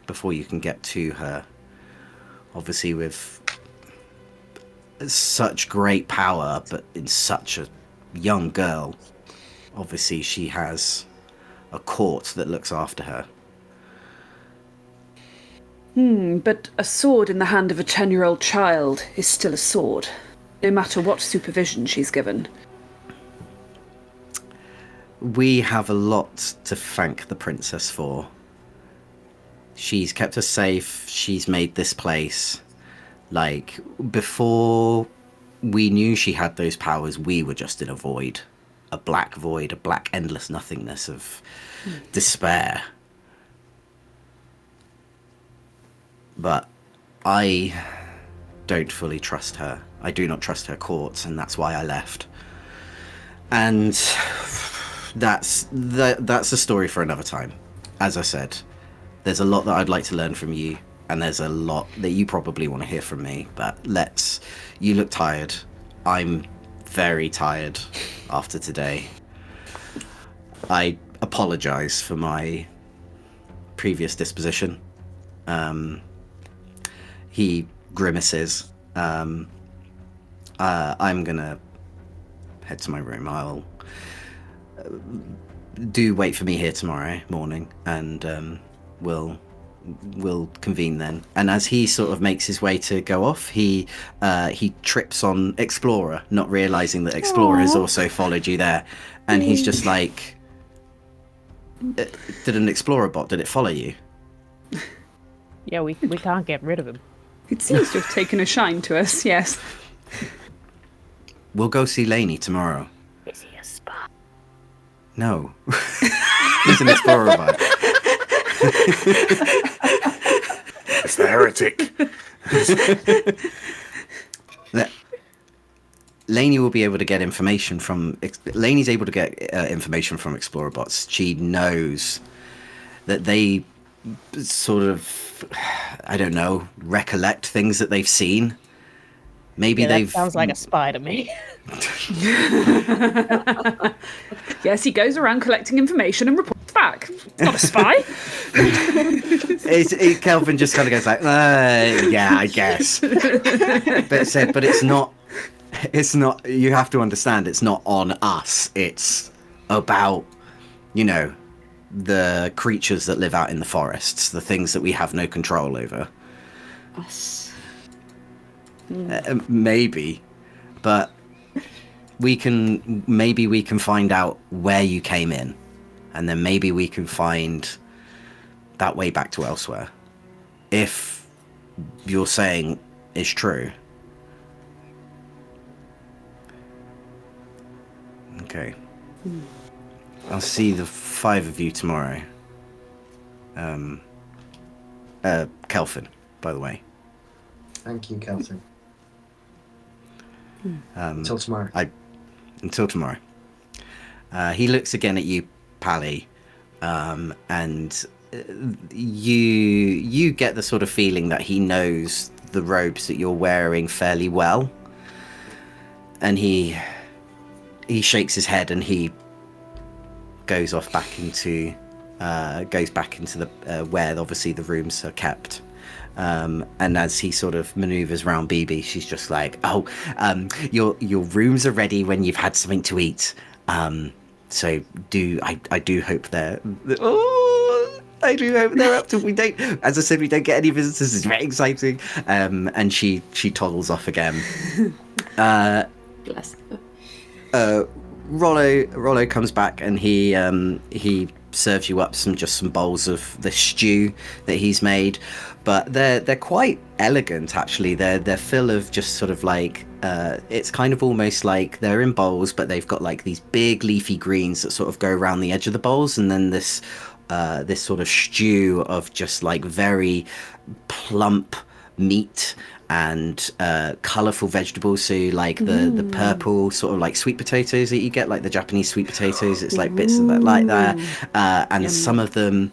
before you can get to her. Obviously with such great power, but in such a young girl. Obviously she has a court that looks after her. But a sword in the hand of a 10-year-old child is still a sword, no matter what supervision she's given. We have a lot to thank the princess for. She's kept us safe. She's made this place. Like, before we knew she had those powers, we were just in a void. A black void, a black endless nothingness of despair. But I don't fully trust her. I do not trust her courts, and that's why I left. And that's a story for another time. As I said, there's a lot that I'd like to learn from you, and there's a lot that you probably want to hear from me, but you look tired. I'm very tired after today. I apologize for my previous disposition. He grimaces. I'm gonna head to my room. I'll do wait for me here tomorrow morning, and we'll convene then. And as he sort of makes his way to go off, he trips on Explorer, not realizing that Explorer has also followed you there, and he's just like, did an Explorer bot, did it follow you? Yeah, we can't get rid of him. It seems to have taken a shine to us, yes. We'll go see Lainey tomorrow. Is he a spy? No. He's an Explorer bot. It's the heretic. Lainey will be able to get information from... Lainey's able to get information from Explorer bots. She knows that they sort of, I don't know, recollect things that they've seen. Maybe that sounds like a spy to me. Yes, he goes around collecting information and reports back. It's not a spy. Kelvin just kind of goes like, yeah, I guess. But it's not, you have to understand, it's not on us. It's about, the creatures that live out in the forests, the things that we have no control over. Us. Maybe, but maybe we can find out where you came in, and then maybe we can find that way back to elsewhere. If you're saying is true. Okay. I'll see the 5 of you tomorrow. Kelvin, by the way. Thank you, Kelvin. Until tomorrow. Until tomorrow. He looks again at you, Pally, and you get the sort of feeling that he knows the robes that you're wearing fairly well, and he shakes his head and he goes back into the where obviously the rooms are kept. And as he sort of maneuvers around BB, she's just like, your rooms are ready when you've had something to eat. So I do hope they're I do hope they're up to. We don't, as I said, we don't get any visitors. It's very exciting. And she toddles off again. Bless. Rollo comes back and he serves you up some bowls of the stew that he's made, but they're quite elegant actually. They're full of just sort of like it's kind of almost like they're in bowls, but they've got like these big leafy greens that sort of go around the edge of the bowls, and then this sort of stew of just like very plump meat and colourful vegetables. So like the purple sort of like sweet potatoes that you get, like the Japanese sweet potatoes, it's like bits of that like that, and some of them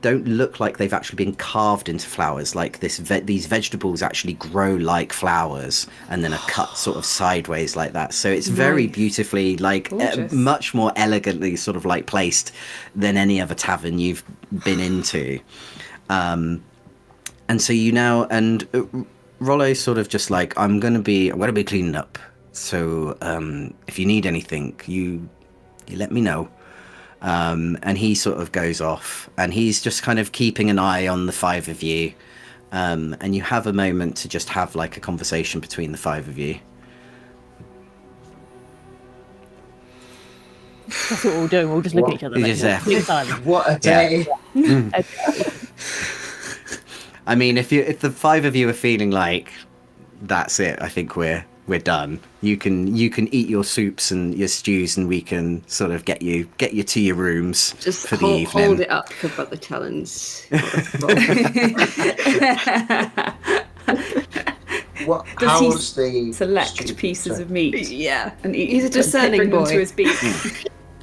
don't look like they've actually been carved into flowers. Like these vegetables actually grow like flowers and then are cut sort of sideways like that. So it's very beautifully, like much more elegantly sort of like placed than any other tavern you've been into. And so you now, and Rollo's sort of just like, I'm gonna be cleaning up. So if you need anything, you let me know. And he sort of goes off, and he's just kind of keeping an eye on the five of you. And you have a moment to just have like a conversation between the five of you. That's what we'll do. We'll just look at each other. What a day! I mean, if the five of you are feeling like that's it, I think we're done. You can eat your soups and your stews, and we can sort of get you to your rooms Just for the evening. Hold it up for Brother Talon's. How's the select pieces of meat? Yeah, and he's a discerning boy. To his beak.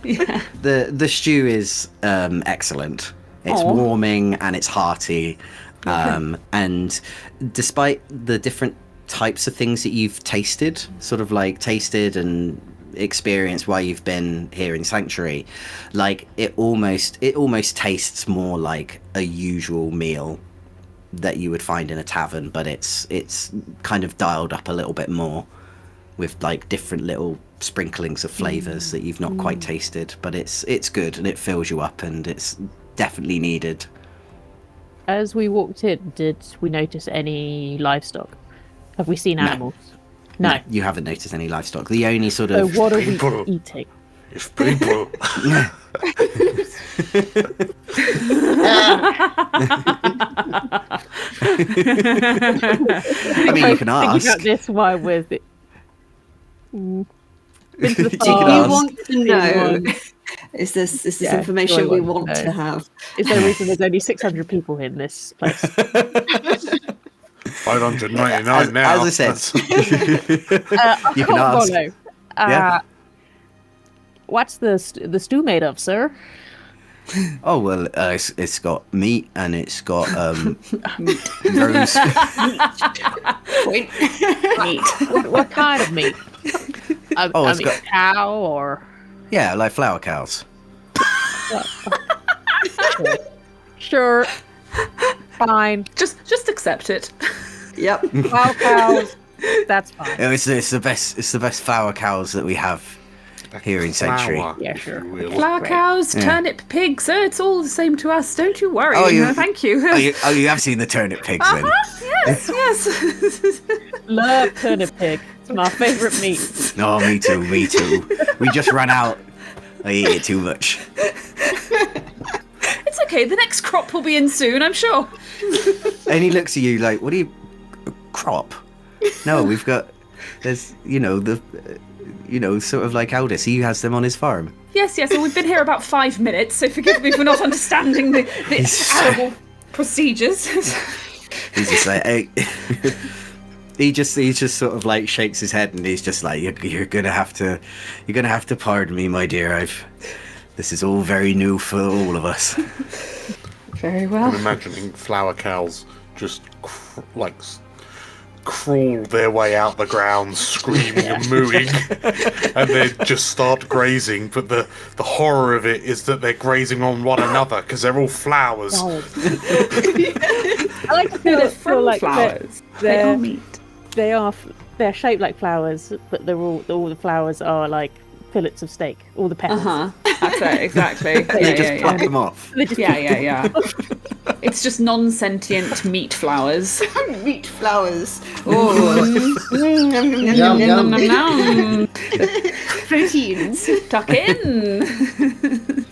Yeah. The stew is excellent. It's warming and it's hearty. And despite the different types of things that you've tasted and experienced while you've been here in Sanctuary, like it almost tastes more like a usual meal that you would find in a tavern, but it's kind of dialed up a little bit more with like different little sprinklings of flavors that you've not quite tasted, but it's good and it fills you up and it's definitely needed. As we walked in, did we notice any livestock? Have we seen animals? No. You haven't noticed any livestock. The only sort of... So what are we eating? It's people. I mean, you can ask. Thinking about this while we're... Been to the You farm. can We ask. want to know. Is this Yeah, information sure, we I want want to to know. have? Is there a reason there's only 600 people in this place? 599 now. As I said, you can Oh, ask. Rollo, Yeah. What's the stew made of, sir? Oh well, it's got meat and it's got roast. Point. What kind of meat? I It's mean, got- cow or... Yeah, like flower cows. Sure. Fine. Just accept it. Yep. Cow cows. That's fine. It's the best flower cows that we have here in Sanctuary. Flower, Yeah, if sure. you will. Flower Great. cows, Yeah. turnip pigs, it's all the same to us. Don't you worry. Oh, you- No, thank you. You have seen the turnip pigs then? Yes, yes. Love turnip pig. It's my favourite meat. No, me too. We just ran out. I eat it too much. It's okay. The next crop will be in soon, I'm sure. And he looks at you like, what are you... crop? No, we've got... There's, sort of like Aldous. He has them on his farm. Yes, yes. Well, we've been here about 5 minutes, so forgive me for not understanding the terrible procedures. He's just like... Hey. He just sort of like shakes his head and he's just like, you're gonna have to pardon me, my dear. This is all very new for all of us. Very I'm well. imagining flower cows just crawl their way out the ground, screaming and mooing, and then just start grazing. But the horror of it is that they're grazing on one another because they're all flowers. I like to feel like flowers. they're meat. they're shaped like flowers, but all the flowers are like fillets of steak. All the petals. That's roleset, exactly. They just pluck them off. Yeah. It's just non-sentient meat flowers. Meat flowers. Oh, Yum, yum. Nom. proteins. Tuck in.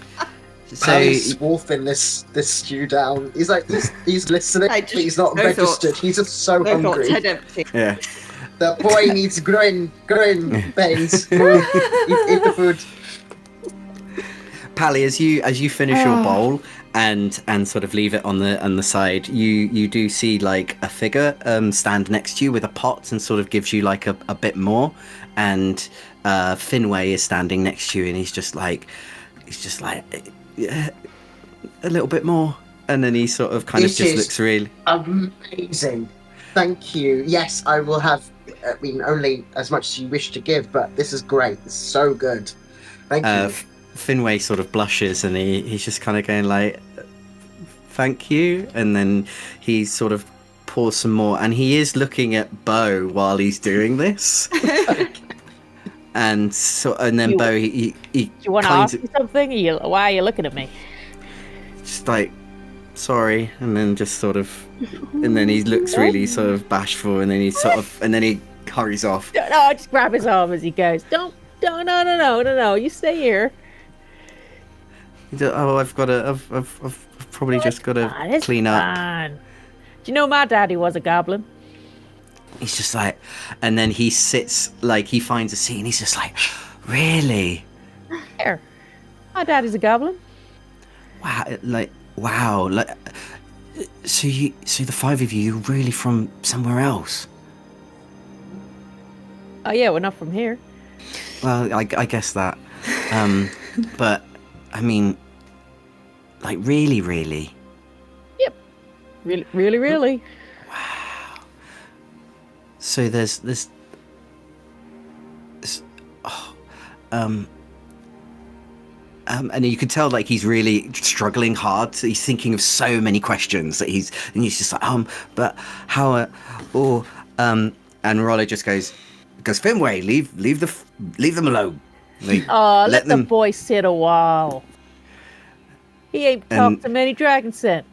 So Pally's wolfing this stew down. He's like, he's listening, I but just- he's not no registered. thoughts. He's just so No thoughts, hungry. head empty. yeah. The boy needs growing pains. Eat the food. Pally, as you finish your bowl and sort of leave it on the side, you do see like a figure stand next to you with a pot and sort of gives you like a bit more, and Finway is standing next to you and he's just like yeah, a little bit more, and then he sort of kind of This just is- looks really Amazing. Thank you. Yes, I will have, I mean, only as much as you wish to give, but this is great. It's so good. Thank you. Finway sort of blushes and he's just kind of going like, thank you, and then he sort of pours some more, and he is looking at Bo while he's doing this. And then You- Bo he Do you want to kind ask of me something? Why are you looking at me? just like, sorry, and then just sort of, and then he looks really sort of bashful, and then he hurries off. No, I just grab his arm as he goes. No. You stay here. Oh, I've probably just got to It's clean up. fine. Do you know my daddy was a goblin? He's just like, and then he sits, like, he finds a seat and he's just like, really? Here. My daddy's a goblin. Wow, like, so the five of you, you're really from somewhere else? Oh yeah, we're not from here. Well, I guess that, but, I mean, like, really? Really. So there's this, and you can tell like he's really struggling hard. So he's thinking of so many questions that he's just like, but how, and Rollo just goes, Finway, leave them alone. Like, Let the boy sit a while. He ain't talked to many dragon sent.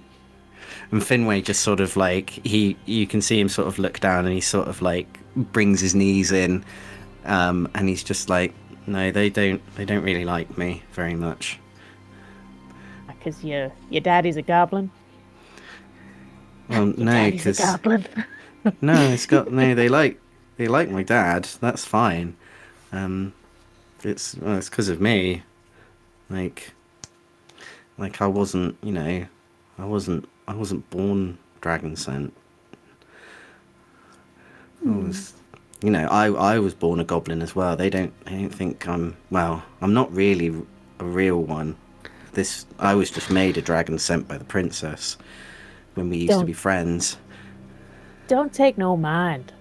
And Finway just sort of like you can see him sort of look down and he sort of like brings his knees in, and he's just like, no, they don't really like me very much. Because your daddy's a goblin. Well, no, Daddy's a because goblin. no, they like my dad. That's fine. It's because of me. Like I wasn't, I wasn't born dragon sent. I was born a goblin as well. They don't think I'm not really a real one. I was just made a dragon sent by the princess when we used to be friends. Don't take no mind.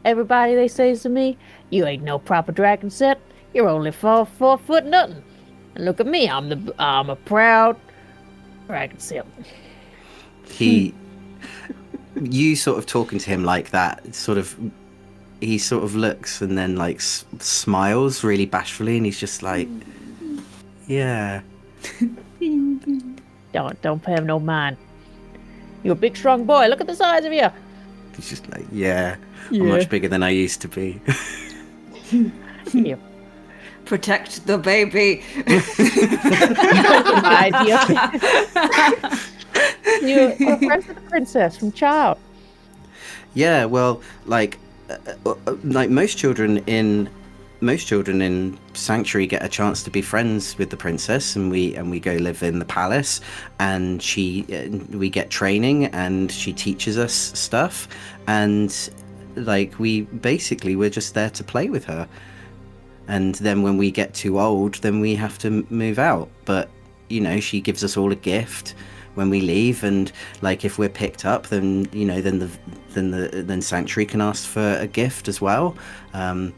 Everybody they says to me, you ain't no proper dragon set. You're only 4 foot nothing. And look at me, I'm a proud dragon set. You sort of talking to him like that, he sort of looks and then like smiles really bashfully, and he's just like, yeah. Don't pay him no mind. You're a big strong boy. Look at the size of you. He's just like, yeah. I'm much bigger than I used to be. Here. Protect the baby. You're friends with the princess from child. Yeah, well, like most children in Sanctuary get a chance to be friends with the princess, and we go live in the palace, and we get training, and she teaches us stuff, and like we're just there to play with her. And then when we get too old, then we have to move out. But she gives us all a gift when we leave, and like if we're picked up, then then Sanctuary can ask for a gift as well. And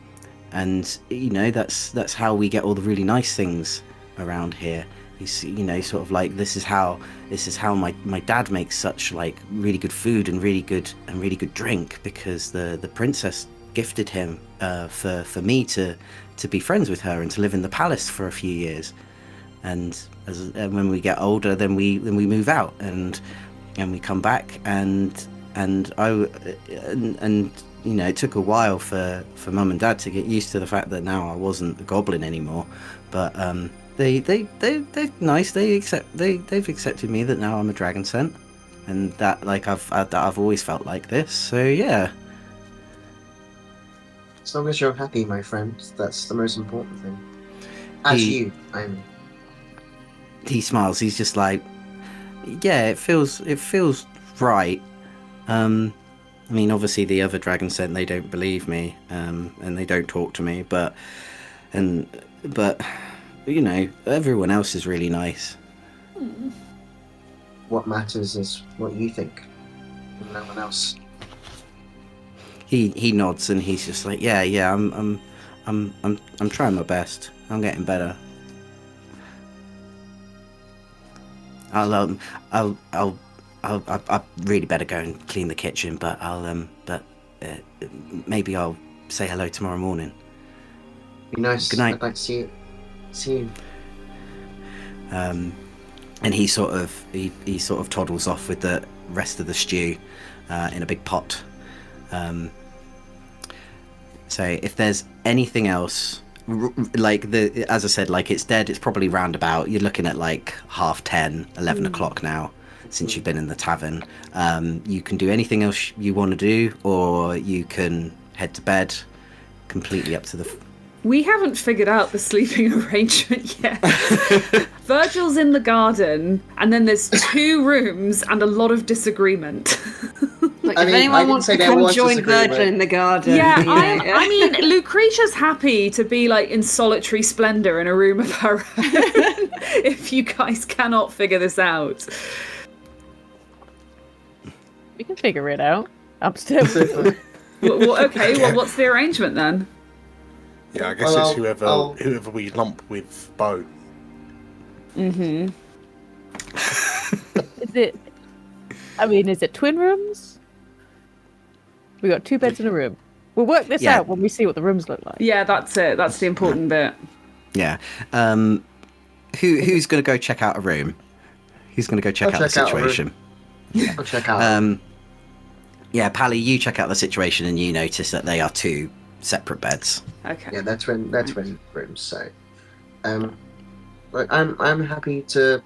that's how we get all the really nice things around here. You see, sort of like this is how my dad makes such like really good food and really good drink, because the princess gifted him for me to be friends with her and to live in the palace for a few years. And when we get older, then we move out and we come back and you know, it took a while for Mum and Dad to get used to the fact that now I wasn't a goblin anymore. But they're nice. They've accepted me that now I'm a dragon scent, and that like I've always felt like this. So yeah. As long as you're happy, my friend, that's the most important thing. As he smiles. He's just like, yeah, it feels right. I mean, obviously the other dragon scent, they don't believe me, and they don't talk to me, but you know, everyone else is really nice. What matters is what you think, no one else. He nods and he's just like, yeah, I'm trying my best. I'm getting better. I'll really better go and clean the kitchen, but maybe I'll say hello tomorrow morning. Be nice. Good night. I'd like to see you. And he sort of toddles off with the rest of the stew in a big pot. So if there's anything else, like as I said, like it's dead, it's probably roundabout. You're looking at like 10:30, 11 o'clock now, since you've been in the tavern. You can do anything else you want to do, or you can head to bed. Completely up to the. We haven't figured out the sleeping arrangement yet. Virgil's in the garden, and then there's 2 rooms and a lot of disagreement. Like, if anyone wants to come join Virgil in the garden. Yeah, I mean, Lucretia's happy to be like in solitary splendor in a room of her own. If you guys cannot figure this out. We can figure it out. Upstairs. Okay, well, what's the arrangement then? Yeah, I guess it's whoever we lump with Bo. Mm-hmm. Is it twin rooms? We got 2 beds in a room. We'll work this out when we see what the rooms look like. Yeah, that's it. That's the important bit. Yeah. Who's going to go check out a room? Who's going to go check out the situation? I'll check out. Yeah, Pally, you check out the situation and you notice that they are 2 separate beds. Okay. Yeah, that's when rooms. So, I'm happy to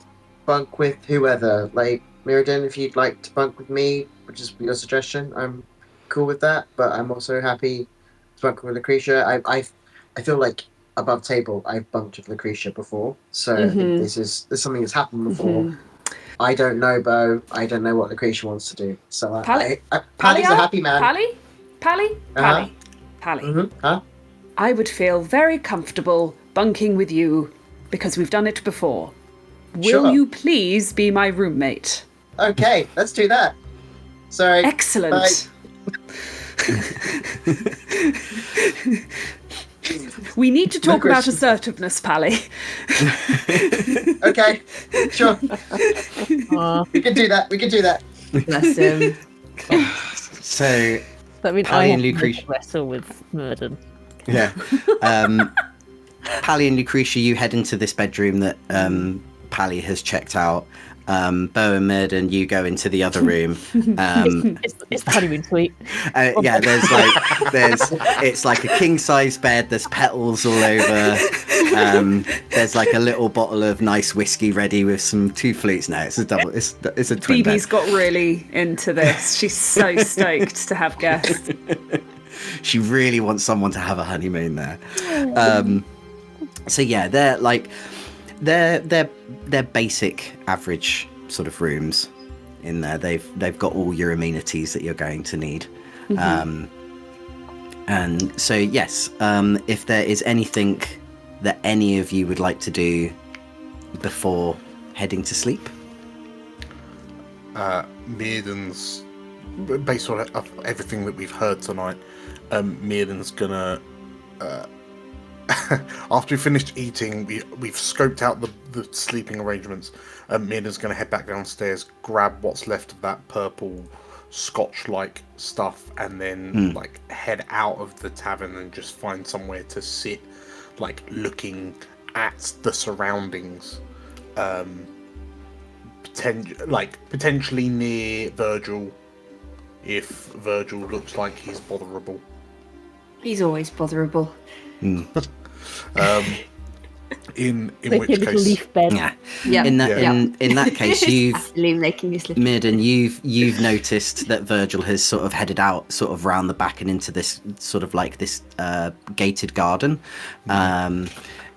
bunk with whoever. Like Mirrodin, if you'd like to bunk with me, which is your suggestion, I'm cool with that. But I'm also happy to bunk with Lucretia. I feel like above table, I've bunked with Lucretia before, so I think this is something that's happened before. I don't know, Bo. I don't know what Lucretia wants to do. So Pally's a happy man. Pally. Huh? I would feel very comfortable bunking with you because we've done it before. Will you please be my roommate? Okay, let's do that. Sorry. Excellent. Bye. We need to talk about assertiveness, Pally. Okay, sure. We can do that. Bless him. So I mean, Pally I and Lucretia wrestle with Murden. Yeah. Pally and Lucretia, you head into this bedroom that Pally has checked out. Bo and Murden, you go into the other room. It's the honeymoon suite. Yeah, it's like a king size bed. There's petals all over. There's like a little bottle of nice whiskey ready with some 2 flutes. No, it's a double. It's a twin Phoebe's bed. got really into this. She's so stoked to have guests. She really wants someone to have a honeymoon there. So yeah, they're basic average sort of rooms in there. They've got all your amenities that you're going to need. And so yes, if there is anything that any of you would like to do before heading to sleep. Mirrodin's, based on everything that we've heard tonight, Mirrodin's gonna after we finished eating, we've scoped out the sleeping arrangements. Mirrodin's gonna head back downstairs, grab what's left of that purple scotch-like stuff, and then like head out of the tavern and just find somewhere to sit, like looking at the surroundings, potentially near Virgil, if Virgil looks like he's botherable. He's always botherable. In Like which your little case, leaf bed. Yeah. Yeah. In that case, you've making his little. Mirden, you've noticed that Virgil has sort of headed out, sort of round the back and into this sort of like this gated garden.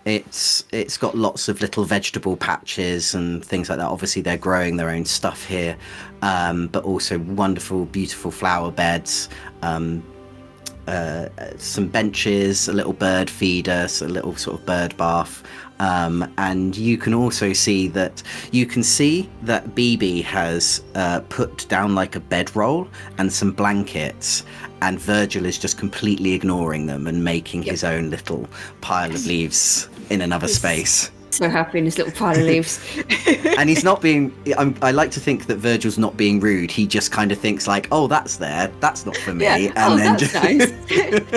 It's got lots of little vegetable patches and things like that. Obviously, they're growing their own stuff here, but also wonderful, beautiful flower beds. Some benches, a little bird feeder, so a little sort of bird bath, and you can also see that BB has put down like a bedroll and some blankets, and Virgil is just completely ignoring them and making his own little pile of leaves in another space. So happy in his little pile of leaves. And he's not being, I like to think that Virgil's not being rude. He just kind of thinks like, oh, that's not for me. Yeah. And then That's nice.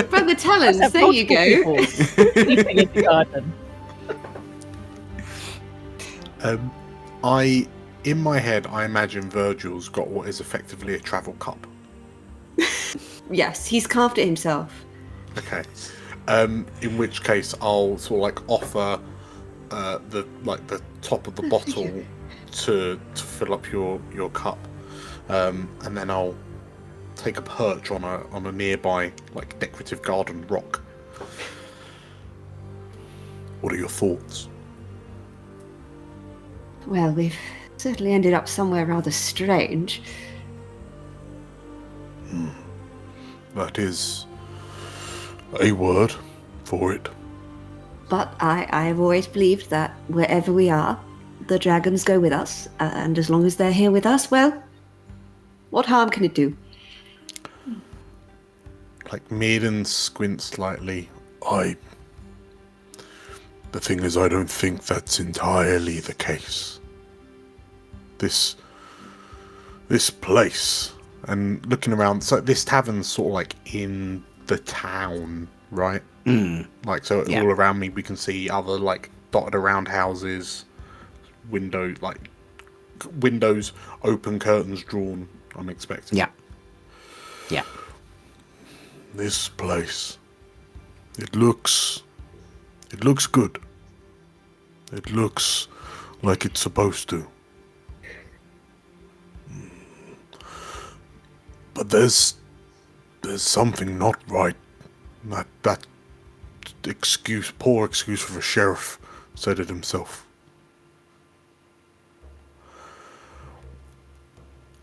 From the talents, Have there you multiple go. people sleeping in the garden. In my head, I imagine Virgil's got what is effectively a travel cup. Yes, he's carved it himself. Okay. In which case, I'll sort of like offer the top of the bottle to fill up your cup, and then I'll take a perch on a nearby like decorative garden rock. What are your thoughts? Well, we've certainly ended up somewhere rather strange. That is a word for it. But I've always believed that wherever we are, the dragons go with us, and as long as they're here with us, well, what harm can it do? Like Maiden squints slightly. The thing is, I don't think that's entirely the case. This place, and looking around, so this tavern's sort of like in the town, right? Like, so all around me we can see other like dotted around houses, windows, open, curtains drawn, I'm expecting. Yeah. This place, it looks good. It looks like it's supposed to. But there's something not right. That poor excuse for the sheriff said it himself.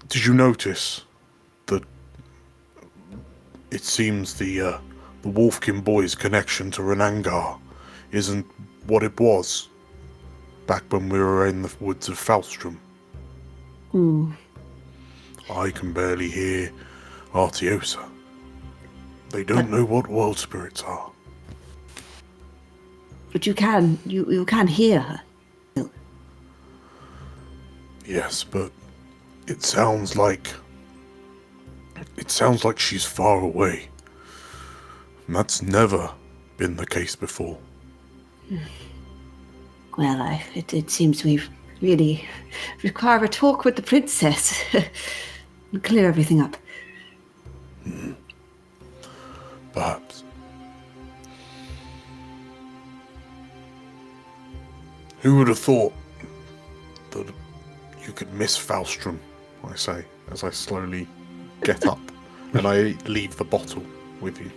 Did you notice that it seems the Wolfkin boys' connection to Renangar isn't what it was back when we were in the woods of Falstrom? I can barely hear Artiosa. They don't know what world spirits are. But you can hear her. Yes, but it sounds like she's far away. And that's never been the case before. Well, it seems we really require a talk with the princess and clear everything up. Perhaps. Who would have thought that you could miss Falstrom, I say, as I slowly get up and I leave the bottle with you.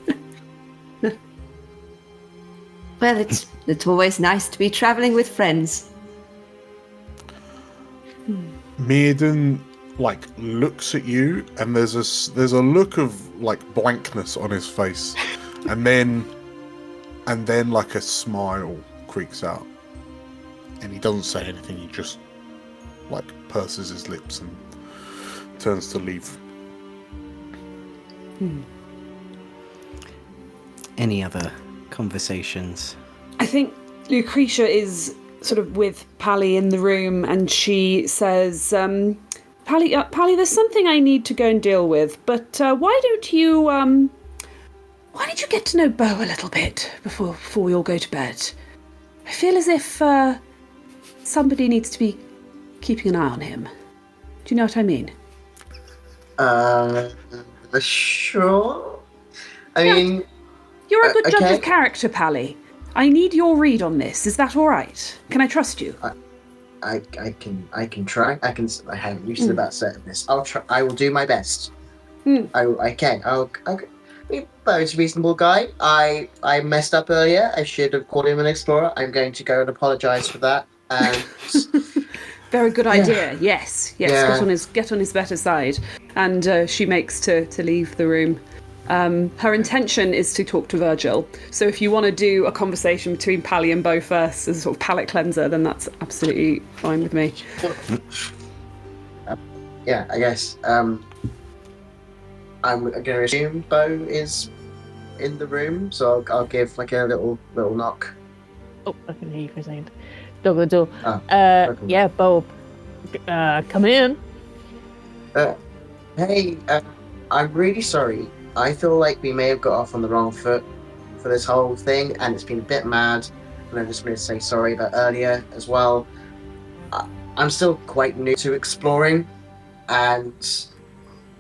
Well, it's always nice to be traveling with friends. Maiden looks at you, and there's a look of blankness on his face, and then like a smile creaks out, and he doesn't say anything. He just purses his lips and turns to leave. Any other conversations? I think Lucretia is sort of with Pally in the room, and she says, Pally, there's something I need to go and deal with, but why don't you get to know Bo a little bit before we all go to bed? I feel as if somebody needs to be keeping an eye on him. Do you know what I mean? Sure. I Yeah. mean, You're a good judge okay. of character, Pally. I need your read on this. Is that all right? Can I trust you? I can try. I haven't used to about assertiveness. I'll try. I will do my best. I can. I'll Bo's a reasonable guy. I messed up earlier. I should have called him an explorer. I'm going to go and apologise for that. And Very good idea. Yes. Yeah. Get on his better side. And she makes to leave the room. Her intention is to talk to Virgil. So if you want to do a conversation between Pally and Bo first as a sort of palate cleanser, then that's absolutely fine with me. yeah, I guess. I'm going to assume Bo is in the room, so I'll give like a little knock. Oh, I can hear you for a second. Dog the door. Oh, Yeah, Bo. Come in. Hey, I'm really sorry. I feel like we may have got off on the wrong foot for this whole thing, and it's been a bit mad. And I just wanted to say sorry about earlier as well. I'm still quite new to exploring, and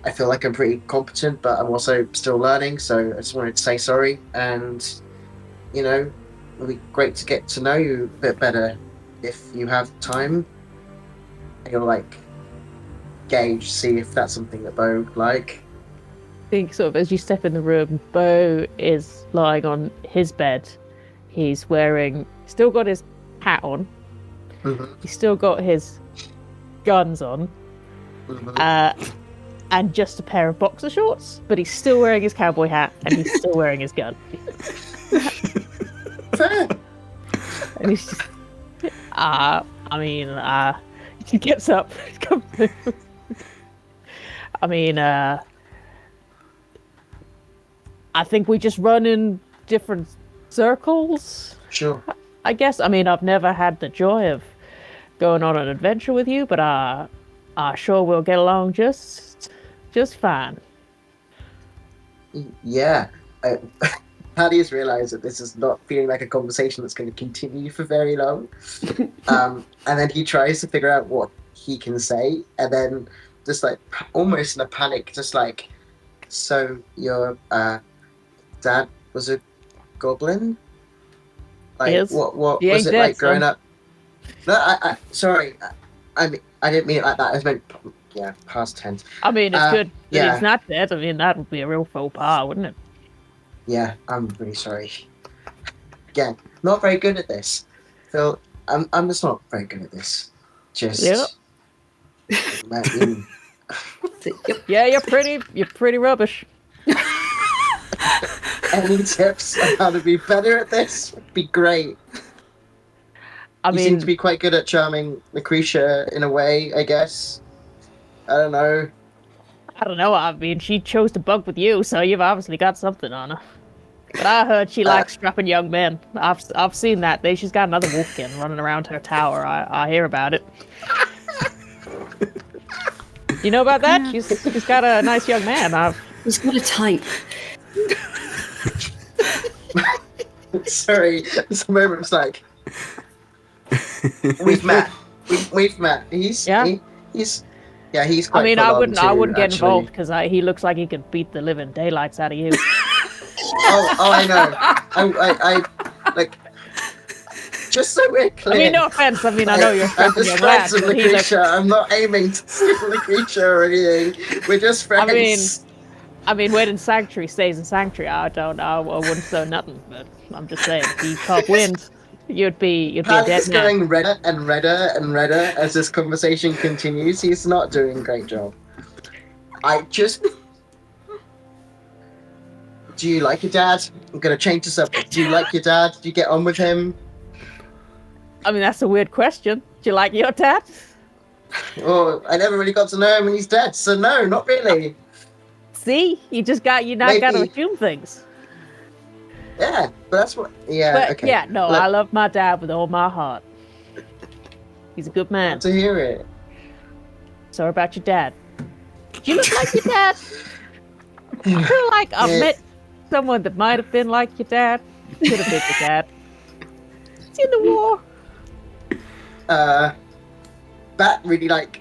I feel like I'm pretty competent, but I'm also still learning. So I just wanted to say sorry, and it'll be great to get to know you a bit better if you have time. And you'll gauge, see if that's something that Bo would like. I think sort of as you step in the room, Bo is lying on his bed. He's still got his hat on. Mm-hmm. He's still got his guns on. Mm-hmm. And just a pair of boxer shorts, but he's still wearing his cowboy hat and he's still wearing his gun. Fair. And he's just, he gets up. I think we just run in different circles. Sure. I guess. I've never had the joy of going on an adventure with you, but sure we'll get along just fine. Yeah. Paddy has realised that this is not feeling like a conversation that's going to continue for very long. And then he tries to figure out what he can say, and then just almost in a panic, just so your dad was a goblin? Yes. What He was ain't it dead, like growing son. up? No, sorry. I didn't mean it like that. I meant, past tense. It's good that yeah. he's not dead. That would be a real faux pas, wouldn't it? Yeah, I'm really sorry. Again, not very good at this. Phil, I'm just not very good at this. Just Yep. Yeah, you're pretty rubbish. Any tips on how to be better at this would be great. You seem to be quite good at charming Lucretia in a way, I guess. I don't know. She chose to bunk with you, so you've obviously got something on her. But I heard she likes strapping young men. I've seen that. She's got another wolfkin running around her tower. I hear about it. You know about that? She's got a nice young man. He's got a type. Sorry, this moment was we've met. We've met. He's quite I wouldn't get actually. involved because he looks like he could beat the living daylights out of you. I know. I just so we're clear. no offense. I know you're I'm strapping just young lad, friends with but he looks. Lucretia. I'm not aiming to steal Lucretia or anything. We're just friends. When Sanctuary stays in Sanctuary, I wouldn't say nothing. But I'm just saying, if he caught wind, you'd be a dead Paddy's man. going redder and redder and redder as this conversation continues. He's not doing a great job. Do you like your dad? I'm going to change the subject. Do you like your dad? Do you get on with him? That's a weird question. Do you like your dad? Oh, I never really got to know him and he's dead, so no, not really. See? You got to assume things. Yeah, but that's what... Yeah, okay. Yeah, no, I love my dad with all my heart. He's a good man. To hear it. Sorry about your dad. Do you look like your dad? I feel like I've met someone that might have been like your dad. Could have been your dad. It's in the war. Bat really like...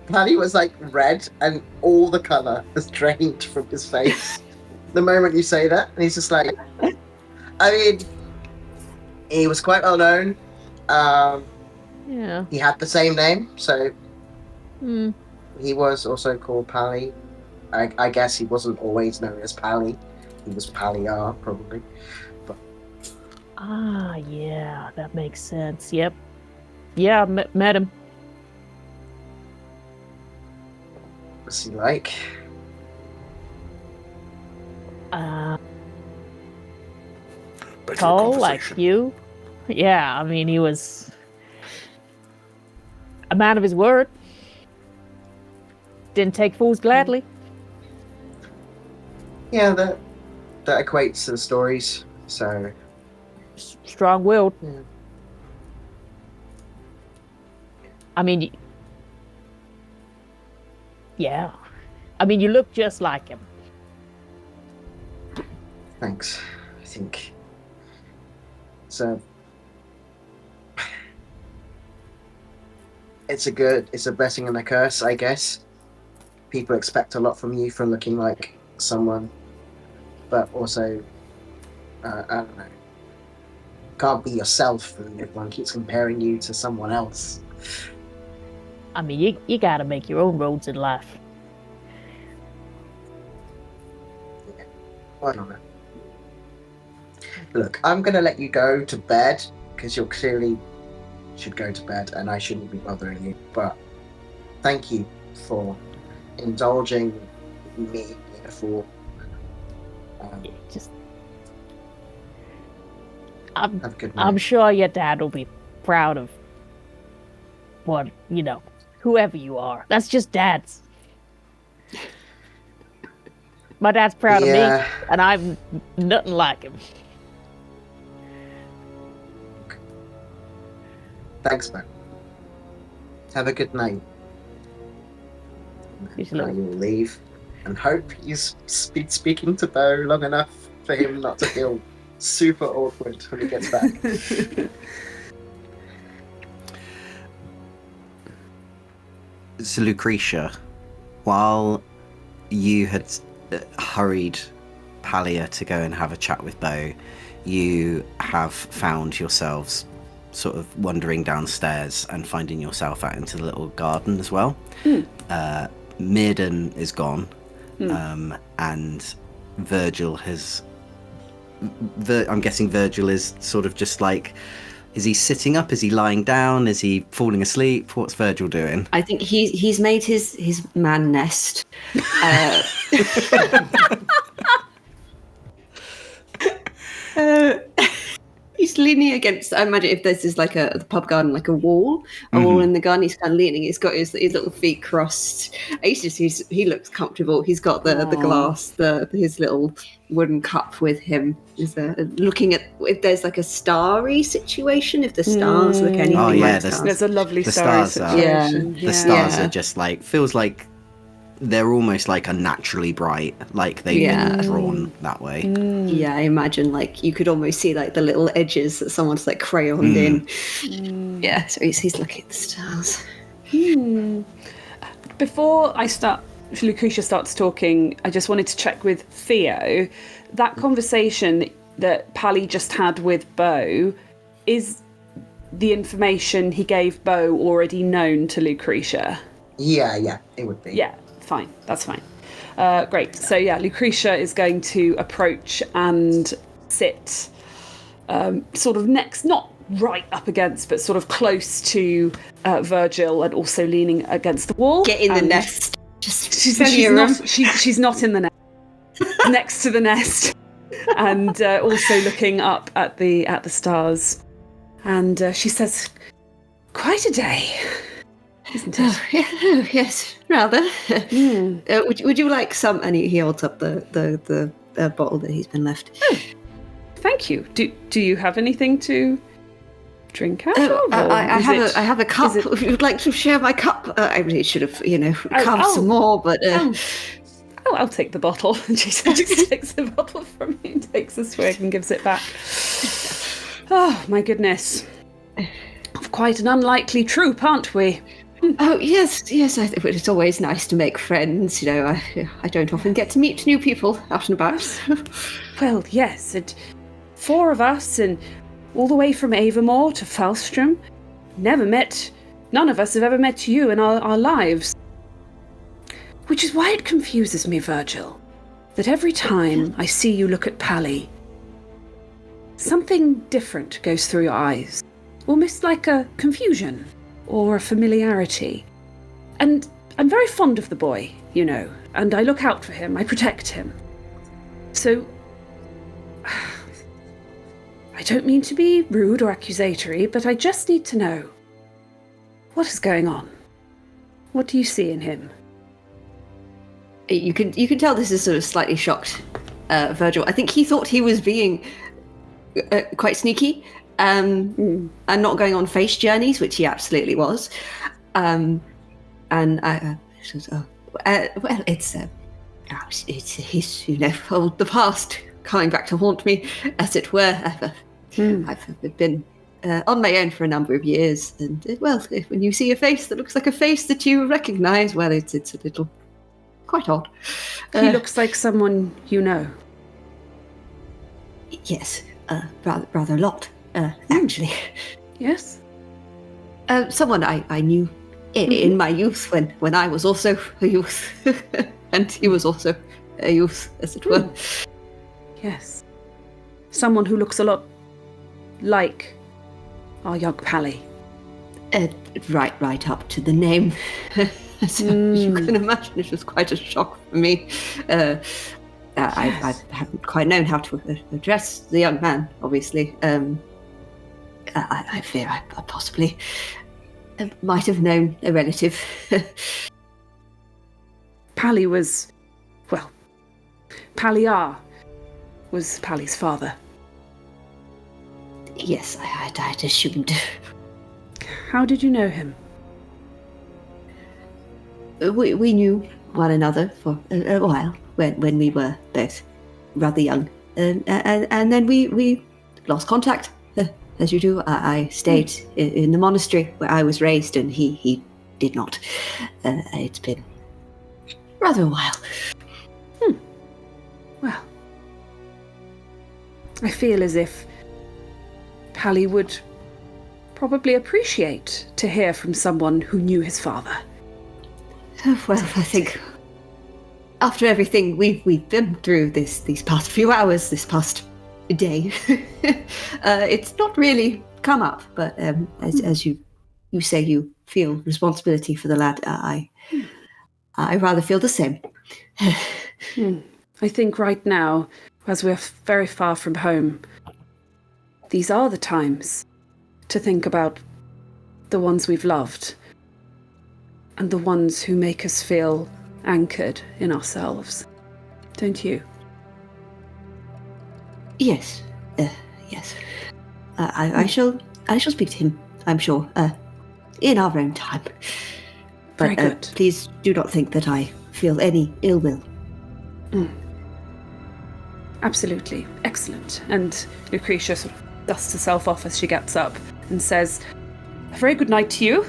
Pally was like red and all the colour has drained from his face the moment you say that. And he's just like... I mean, he was quite well known. Yeah. He had the same name, so Hmm. he was also called Pally. I guess he wasn't always known as Pally. He was Pally-R, probably. Ah, yeah, that makes sense. Yep. Yeah, met him. What's he like? Better Tall like conversation. you. Yeah, I mean, he was a man of his word. Didn't take fools gladly. Yeah, that equates to the stories, so... Strong-willed. Yeah. I mean, yeah. I mean, you look just like him. Thanks. I think... So... It's a blessing and a curse, I guess. People expect a lot from you for looking like someone, but also, I don't know, can't be yourself and everyone keeps comparing you to someone else. I mean, you gotta make your own roads in life. I don't know. Look, I'm gonna let you go to bed because you clearly should go to bed and I shouldn't be bothering you, but thank you for indulging me in a fool. Just, I'm Have a good night. I'm sure your dad will be proud of what, whoever you are. That's just dads. My dad's proud of me, Yeah. and I'm nothing like him. Thanks, man. Have a good night. He's Now little- you'll leave and hope he's been speaking to Bo long enough for him not to feel super awkward when he gets back. So, Lucretia, while you had hurried Palia to go and have a chat with Bo, you have found yourselves sort of wandering downstairs and finding yourself out into the little garden as well. Mirden is gone, and Virgil has... I'm guessing Virgil is sort of just like... Is he sitting up? Is he lying down? Is he falling asleep? What's Virgil doing? I think he's made his man nest. He's leaning against. I imagine if this is like the pub garden, like a wall in the garden. He's kind of leaning. He's got his little feet crossed. He looks comfortable. He's got the glass, his little wooden cup with him. Is looking at if there's like a starry situation. If the stars look anything Oh, yeah, like the stars. There's a lovely The starry stars are- situation. The stars Yeah. are just like... Feels like they're almost like unnaturally bright. Like they've been drawn that way. Yeah, I imagine like you could almost see like the little edges that someone's like crayoned in. Yeah, so he's looking at the stars. Before Lucretia starts talking, I just wanted to check with Theo. That conversation that Pally just had with Bo, is the information he gave Bo already known to Lucretia? Yeah, it would be. Yeah, fine. That's fine. Great. So yeah, Lucretia is going to approach and sit sort of next, not right up against, but sort of close to Virgil and also leaning against the wall. Get in the And nest. Just She's plenty of room. she's not in the nest. Next to the nest, and also looking up at the stars. And she says, "Quite a day, isn't it?" Yes, rather. Would you like some? And he holds up the bottle that he's been left. Thank you. Do you have anything to drink out Oh, of? Or I have a cup. is it- If you'd like to share my cup, I really should have, carved oh. some more. But Oh, I'll take the bottle. And she just takes the bottle from me, takes a swig and gives it back. Oh, my goodness. Quite an unlikely troop, aren't we? oh yes, I think it's always nice to make friends. I don't often get to meet new people out and about. Well, yes, and 4 of us, and all the way from Avamore to Falstrom. None of us have ever met you in our lives. Which is why it confuses me, Virgil, that every time I see you look at Pally, something different goes through your eyes, almost like a confusion or a familiarity. And I'm very fond of the boy, and I look out for him, I protect him. So, I don't mean to be rude or accusatory, but I just need to know, what is going on? What do you see in him? You can tell this is sort of slightly shocked, Virgil. I think he thought he was being quite sneaky and not going on face journeys, which he absolutely was. And I said, well, it's his, the past coming back to haunt me, as it were. I've been on my own for a number of years, and when you see a face that looks like a face that you recognise, well, it's a little quite odd. He looks like someone you know. Yes, rather a lot, actually. Yes? Someone I knew in my youth when I was also a youth, and he was also a youth, as it were. Yes. Someone who looks a lot like our young Pally. Right up to the name. So you can imagine it was quite a shock for me. I haven't quite known how to address the young man, obviously. I fear I possibly might have known a relative. Pally was... well, Palliar was Pally's father. Yes, I'd assumed. How did you know him? We knew one another for a while when we were both rather young, and then we lost contact, as you do. I stayed in the monastery where I was raised, and he did not. It's been rather a while. Well, I feel as if Pally would probably appreciate to hear from someone who knew his father. Well, I think after everything we've been through these past few hours, this past day, it's not really come up. But as you say, you feel responsibility for the lad. I rather feel the same. I think right now, as we're very far from home, these are the times to think about the ones we've loved. And the ones who make us feel anchored in ourselves. Don't you? Yes. Yes. I shall speak to him, I'm sure, in our own time. Very But good. Please do not think that I feel any ill will. Absolutely. Excellent. And Lucretia sort of dusts herself off as she gets up and says, a very good night to you,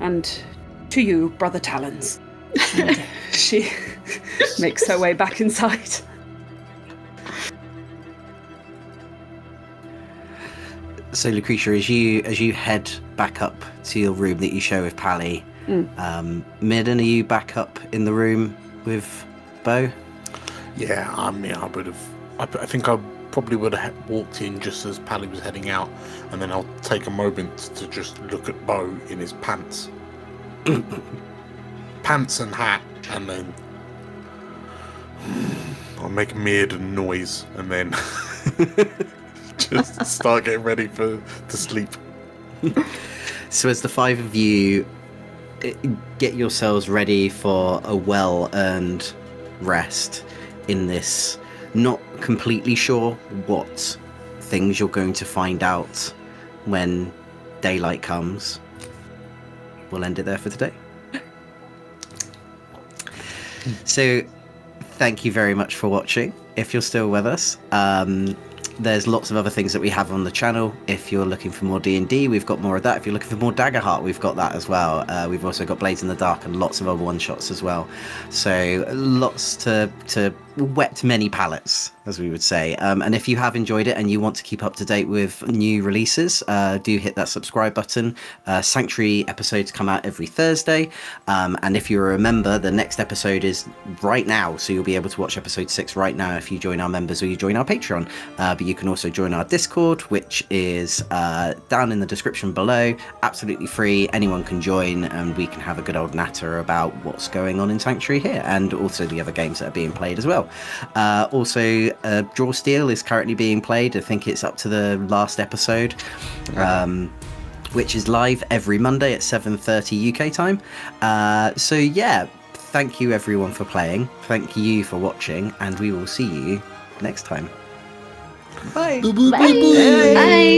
and to you, Brother Talons. And she makes her way back inside. So, Lucretia, as you head back up to your room that you share with Pally, Midden, are you back up in the room with Bo? Yeah, I would have. I think I probably would have walked in just as Pally was heading out, and then I'll take a moment to just look at Bo in his pants. Pants and hat, and then I'll make a Mirden noise, and then just start getting ready to sleep. So as the 5 of you get yourselves ready for a well-earned rest in this, not completely sure what things you're going to find out when daylight comes, we'll end it there for today. So, thank you very much for watching. If you're still with us, there's lots of other things that we have on the channel. If you're looking for more D&D, we've got more of that. If you're looking for more Daggerheart, we've got that as well. We've also got Blades in the Dark and lots of other one-shots as well. So lots to whet many palates, as we would say. And if you have enjoyed it and you want to keep up to date with new releases, do hit that subscribe button. Sanctuary episodes come out every Thursday. And if you remember, the next episode is right now. So you'll be able to watch episode 6 right now if you join our members or you join our Patreon. But you can also join our Discord, which is down in the description below. Absolutely free. Anyone can join and we can have a good old natter about what's going on in Sanctuary here and also the other games that are being played as well. Also, Draw Steel is currently being played. I think it's up to the last episode, which is live every Monday at 7:30 UK time. So yeah, thank you everyone for playing. Thank you for watching, and we will see you next time. Bye. Bye.